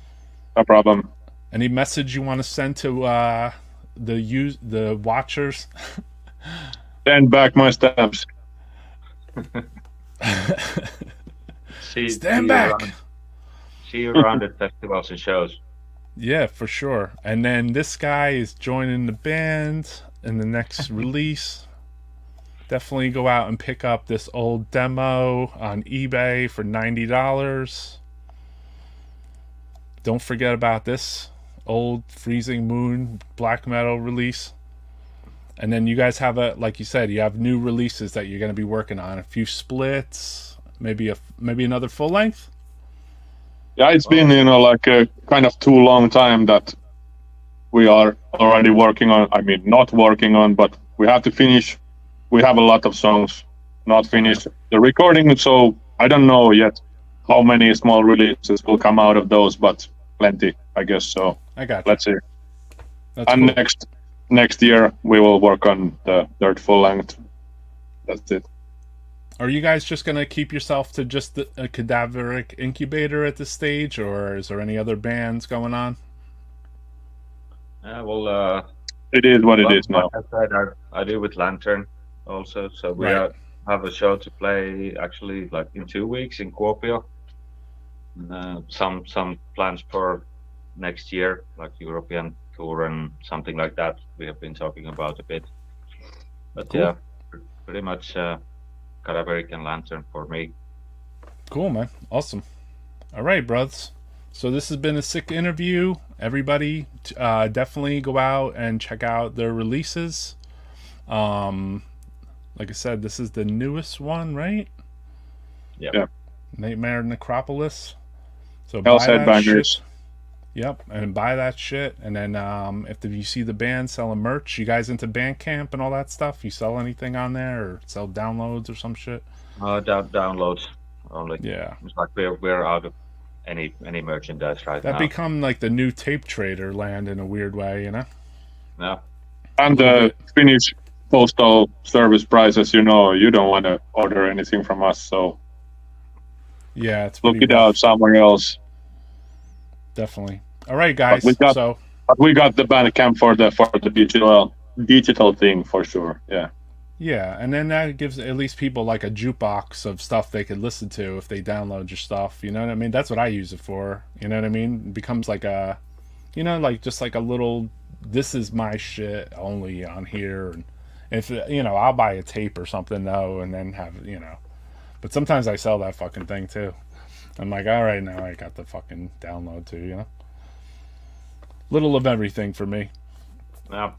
No problem. Any message you want to send to the watchers? Send back my stamps. Stand back. See you around at festivals and shows. Yeah, for sure. And then this guy is joining the band in the next release. Definitely go out and pick up this old demo on eBay for $90. Don't forget about this old Freezing Moon black metal release. And then you guys have like you said, you have new releases that you're going to be working on. A few splits, maybe another full length. Yeah, it's been like a kind of too long time that we are already working on. I mean, not working on, but we have to finish. We have a lot of songs not finished. The recording, so I don't know yet how many small releases will come out of those, but plenty, I guess. So I got you. Let's see. That's and cool. next year we will work on the third full length. That's it. Are you guys just gonna keep yourself to just a Cadaveric Incubator at this stage, or is there any other bands going on? It is what it is now. I said, I do with Lantern also, so we Right. have a show to play actually like in 2 weeks in Kuopio. Some plans for next year, like European tour and something like that. We have been talking about a bit, but Cool. yeah, pretty much Cadaveric and Lantern for me. Cool, man. Awesome. All right, brothers. So this has been a sick interview. Everybody, definitely go out and check out their releases. Like I said, this is the newest one, right? Yeah. Nightmare Necropolis. So Hell's buy that Headbangers. shit. Yep, and buy that shit. And then if you see the band selling merch, you guys into Bandcamp and all that stuff? You sell anything on there or sell downloads or some shit? Downloads only. Yeah. It's like we're out of any merchandise right That now. become like the new tape trader land in a weird way, you know? Yeah. And the Finnish postal service prices, you don't want to order anything from us, so Yeah, it's look pretty it rough. out somewhere else. Definitely. All right, guys. But we got the Bandcamp for the digital thing for sure. Yeah. Yeah, and then that gives at least people like a jukebox of stuff they could listen to if they download your stuff. You know what I mean? That's what I use it for. You know what I mean? It becomes like a, like just like a little, this is my shit only on here. And if, I'll buy a tape or something though, and then have, but sometimes I sell that fucking thing too. I'm like, all right, now I got the fucking download too, Little of everything for me. Yeah.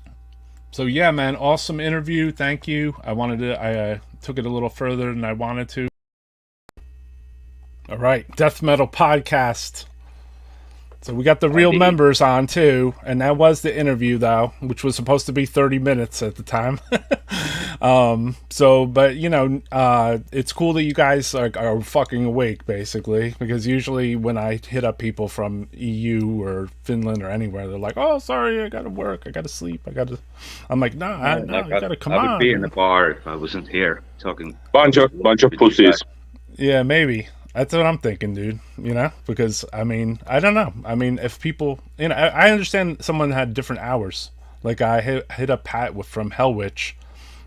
So yeah, man, awesome interview. Thank you. I took it a little further than I wanted to. All right, Death Metal Podcast. So we got the real members on too, and that was the interview though, which was supposed to be 30 minutes at the time. But it's cool that you guys are fucking awake basically, because usually when I hit up people from EU or Finland or anywhere, they're like, "Oh, sorry, I gotta work, I gotta sleep, I'm like, nah, you gotta come on. I would be in the bar if I wasn't here talking. Bunch of pussies. Yeah, maybe. That's what I'm thinking, dude. Because I don't know. If people, I understand someone had different hours. Like I hit up Pat from Hellwitch,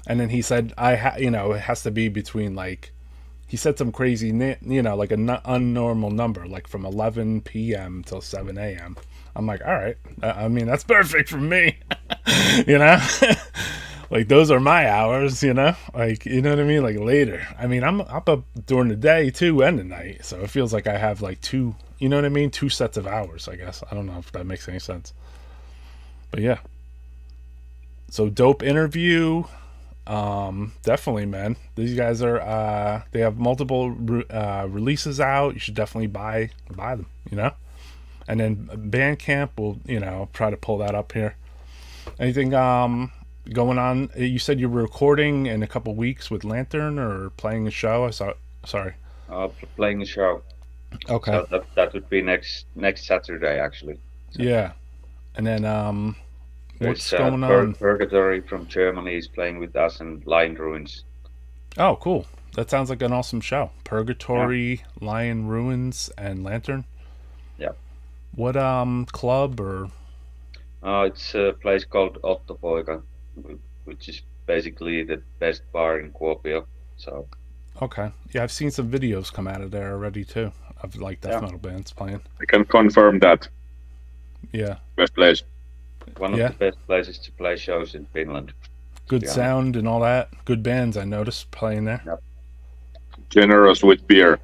and then he said it has to be between like, he said some crazy, like an unnormal number, like from 11 p.m. till 7 a.m. I'm like, all right. That's perfect for me. Like those are my hours, like, you know what I mean? Like later. I'm up during the day too and the night. So it feels like I have like two, you know what I mean? 2 sets of hours, I guess. I don't know if that makes any sense. But yeah. So dope interview. Definitely, man. These guys are, they have multiple releases out. You should definitely buy them, And then Bandcamp, we'll try to pull that up here. Anything going on? You said you were recording in a couple weeks with Lantern or playing a show. Sorry. Playing a show. Okay. So that would be next Saturday actually. So. Yeah. And then what's going on? Purgatory from Germany is playing with us, and Lion Ruins. Oh, cool. That sounds like an awesome show. Purgatory, Lion Ruins, and Lantern. Yeah. What club or? It's a place called Otto Poika, which is basically the best bar in Kuopio. So. Okay. Yeah, I've seen some videos come out of there already too, of like death metal bands playing. I can confirm that. Yeah. Best place. One of the best places to play shows in Finland. Good sound and all that. Good bands, I noticed, playing there. Yep. Generous with beer.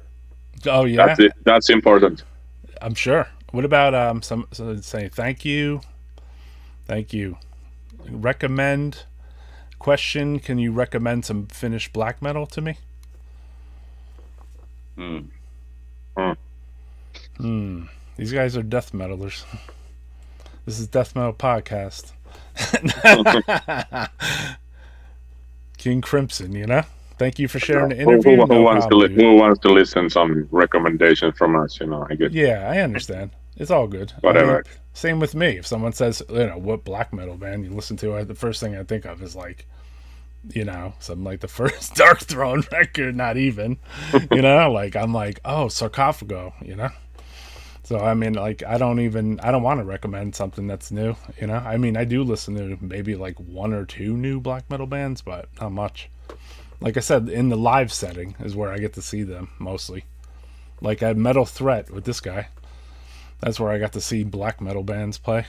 Oh yeah. That's it. That's important. I'm sure. What about some say thank you? Thank you. Recommend question, can you recommend some Finnish black metal to me? These guys are death metalers. This is Death Metal Podcast. King Crimson, Thank you for sharing the interview. Who wants to listen some recommendations from us, I guess. Yeah, I understand. It's all good. Whatever. Same with me. If someone says, what black metal band you listen to, the first thing I think of is like, something like the first Dark Throne record, not even, like I'm like, oh, Sarcophago, So, I mean, like, I don't want to recommend something that's new, I mean, I do listen to maybe like one or two new black metal bands, but not much. Like I said, in the live setting is where I get to see them mostly. Like at Metal Threat with this guy. That's where I got to see black metal bands play.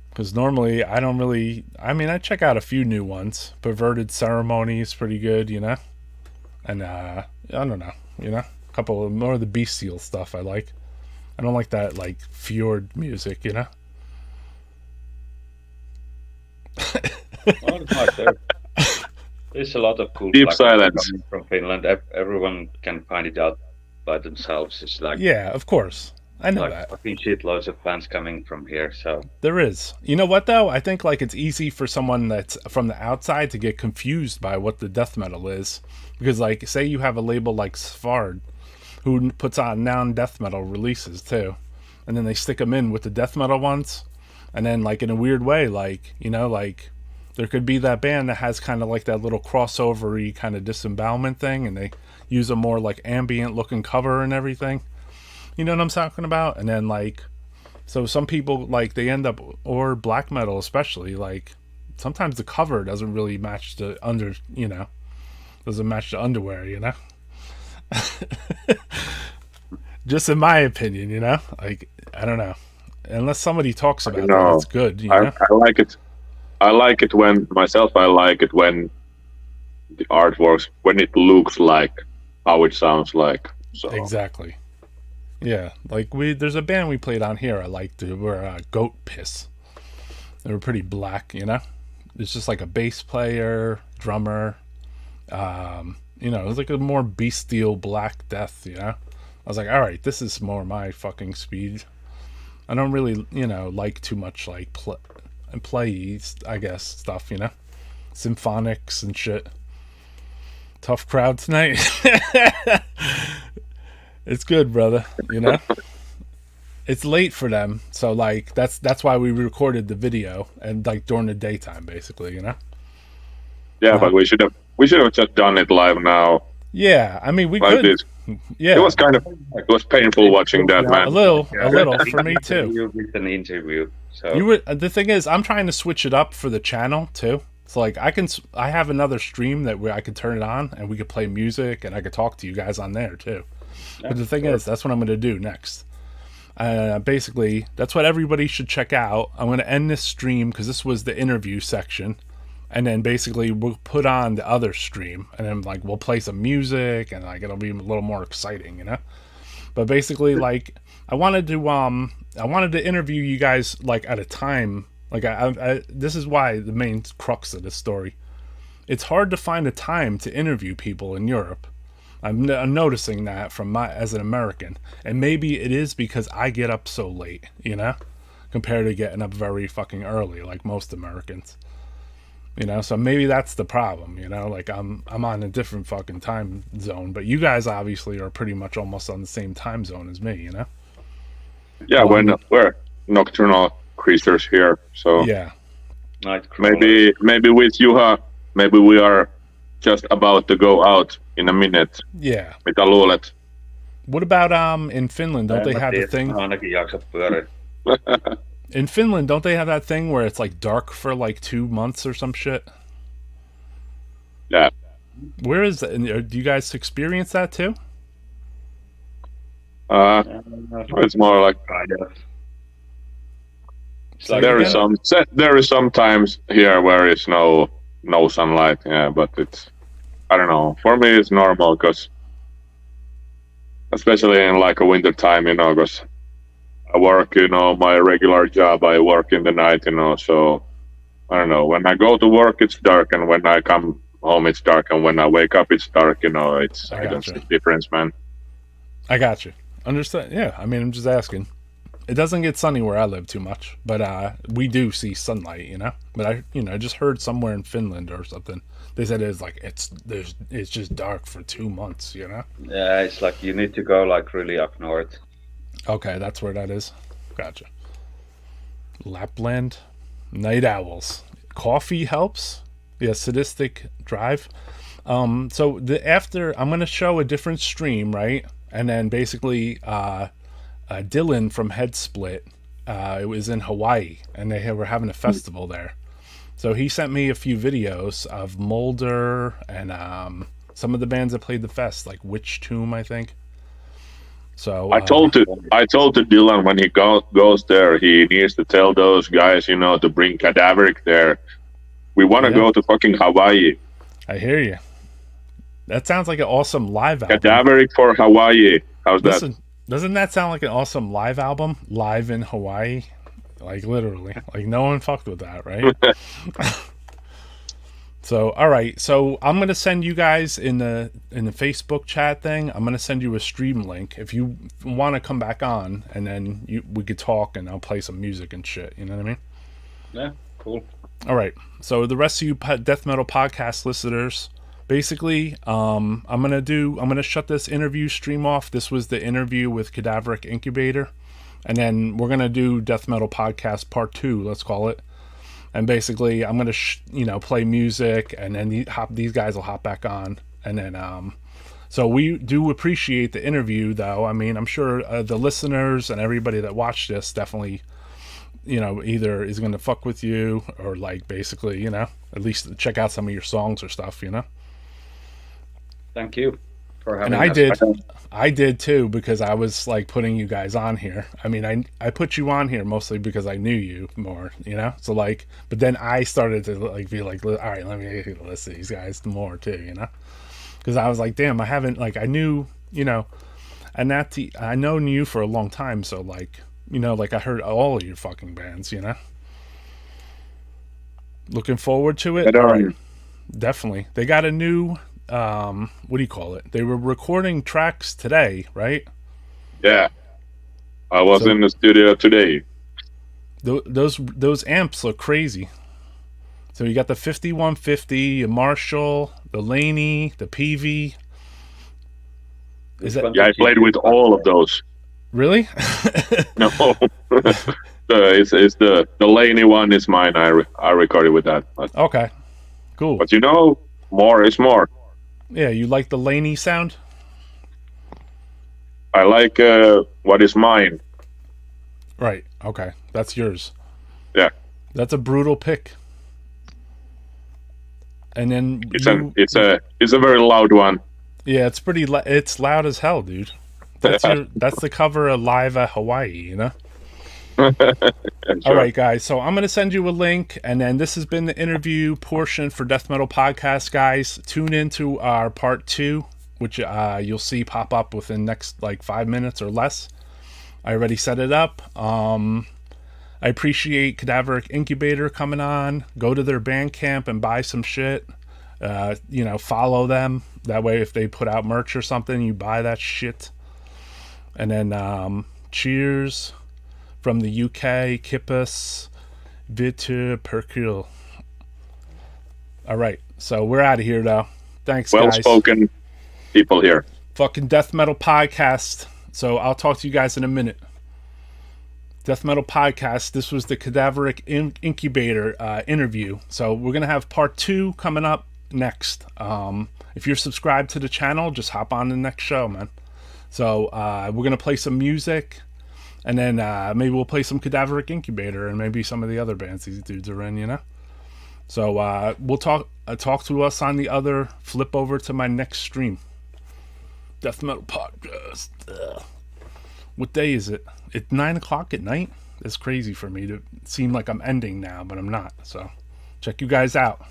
Because normally I don't really... I mean, I check out a few new ones. Perverted Ceremony is pretty good, And, I don't know, a couple of more of the bestial stuff I like. I don't like that, like, fjord music, There's a lot of cool deep silence from Finland. Everyone can find it out by themselves. It's like, yeah, of course, I know that. Fucking shitloads of fans coming from here. So there is. You know what though? I think like it's easy for someone that's from the outside to get confused by what the death metal is, because like say you have a label like Svard, who puts on non-death metal releases too, and then they stick them in with the death metal ones, and then like in a weird way, like like. There could be that band that has kind of like that little crossover-y kind of disembowelment thing, and they use a more like ambient looking cover and everything. You know what I'm talking about? And then like, so some people like they end up, or black metal especially, like sometimes the cover doesn't really match the doesn't match the underwear, Just in my opinion, like I don't know, unless somebody talks about that, it's good. I like it. I like it when the artworks, when it looks like how it sounds like. So. Exactly. Yeah, like there's a band we played on here I liked. They were Goat Piss. They were pretty black, It's just like a bass player, drummer. It was like a more bestial black death, I was like, all right, this is more my fucking speed. I don't really, like too much like play, I guess, stuff, symphonics and shit. Tough crowd tonight. It's good, brother, It's late for them, so like that's why we recorded the video and like during the daytime basically, Yeah, but we should have just done it live now. Yeah, I mean we like could. This. Yeah, it was painful watching that, man. A little for me too. With an interview. So the thing is, I'm trying to switch it up for the channel too. So like I have another stream that where I could turn it on and we could play music and I could talk to you guys on there too. Yeah, but the thing is, that's what I'm going to do next. Basically, that's what everybody should check out. I'm going to end this stream because this was the interview section. And then basically we'll put on the other stream and then like we'll play some music and like it'll be a little more exciting, But basically like I wanted to interview you guys like at a time like I this is why the main crux of this story. It's hard to find a time to interview people in Europe I'm noticing that as an American, and maybe it is because I get up so late, compared to getting up very fucking early, like most Americans. So maybe that's the problem. Like I'm on a different fucking time zone, but you guys obviously are pretty much almost on the same time zone as me. Yeah, we're nocturnal creatures here, so yeah. Maybe with Juha, maybe we are just about to go out in a minute. Yeah. Mitä luulet? What about in Finland? Don't they have the thing? In Finland, don't they have that thing where it's like dark for like 2 months or some shit? Yeah. Where is that? Do you guys experience that too? It's more like there is some times here where it's no sunlight. Yeah, but it's, I don't know. For me, it's normal because, especially in like a winter time, because I work, my regular job. I work in the night, so I don't know. When I go to work, it's dark, and when I come home, it's dark, and when I wake up, it's dark. I don't see the difference, man. I got you. Understand? Yeah. I mean, I'm just asking. It doesn't get sunny where I live too much, but we do see sunlight, But I just heard somewhere in Finland or something. They said it's just dark for 2 months, Yeah, it's like you need to go like really up north. Okay, that's where that is. Gotcha. Lapland, night owls. Coffee helps. Yeah, sadistic drive. So I'm gonna show a different stream, right? And then basically, Dylan from Head Split, it was in Hawaii, and they were having a festival there. So he sent me a few videos of Mulder and some of the bands that played the fest, like Witch Tomb, I think. So I told to Dylan when he goes there, he needs to tell those guys, to bring Cadaveric there. We want to go to fucking Hawaii. I hear you. That sounds like an awesome live album. Cadaveric for Hawaii. How's that? Doesn't that sound like an awesome live album? Live in Hawaii? Like literally. Like no one fucked with that, right? So, all right. So I'm going to send you guys in the Facebook chat thing, I'm going to send you a stream link if you want to come back on, and then we could talk and I'll play some music and shit. You know what I mean? Yeah, cool. All right. So the rest of you Death Metal Podcast listeners, basically, I'm gonna shut this interview stream off. This was the interview with Cadaveric Incubator, and then we're gonna do Death Metal Podcast Part 2, let's call it. And basically, I'm gonna play music, and then these guys will hop back on, and then so we do appreciate the interview, though. I mean, I'm sure the listeners and everybody that watched this definitely, either is gonna fuck with you or like basically, at least check out some of your songs or stuff, Thank you for having us. And I did too, because I was like putting you guys on here. I mean, I put you on here mostly because I knew you more, so like, but then I started to like be like, all right, let me listen to these guys more too, because I was like, damn, I haven't, like, I knew, and I known you for a long time, so like, like I heard all of your fucking bands, looking forward to it. All right. Definitely. They got a new what do you call it? They were recording tracks today, right? Yeah, I was in the studio today. Those amps look crazy. So you got the 5150, a Marshall, the Laney, the PV. Yeah, I played with all of those. Really? No, it's the Laney one is mine. I recorded with that. Okay, cool. But more is more. Yeah, you like the Laney sound? I like what is mine. Right. Okay, that's yours. Yeah. That's a brutal pick. And then it's a very loud one. Yeah, it's pretty. It's loud as hell, dude. That's the cover of Live at Hawaii, Sure. All right, guys. So I'm going to send you a link, and then this has been the interview portion for Death Metal Podcast, guys. Tune into our part 2, which you'll see pop up within the next like 5 minutes or less. I already set it up. I appreciate Cadaveric Incubator coming on. Go to their Bandcamp and buy some shit. Follow them. That way, if they put out merch or something, you buy that shit. And then cheers from the UK, Kippus, Vitur, Percule. All right, so we're out of here, though. Thanks, guys. Well-spoken people here. Fucking Death Metal Podcast. So I'll talk to you guys in a minute. Death Metal Podcast. This was the Cadaveric Incubator interview. So we're going to have part 2 coming up next. If you're subscribed to the channel, just hop on the next show, man. So we're going to play some music. And then maybe we'll play some Cadaveric Incubator and maybe some of the other bands these dudes are in, So we'll talk to us on the other. Flip over to my next stream. Death Metal Podcast. Ugh. What day is it? It's 9 o'clock at night? It's crazy for me to seem like I'm ending now, but I'm not. So check you guys out.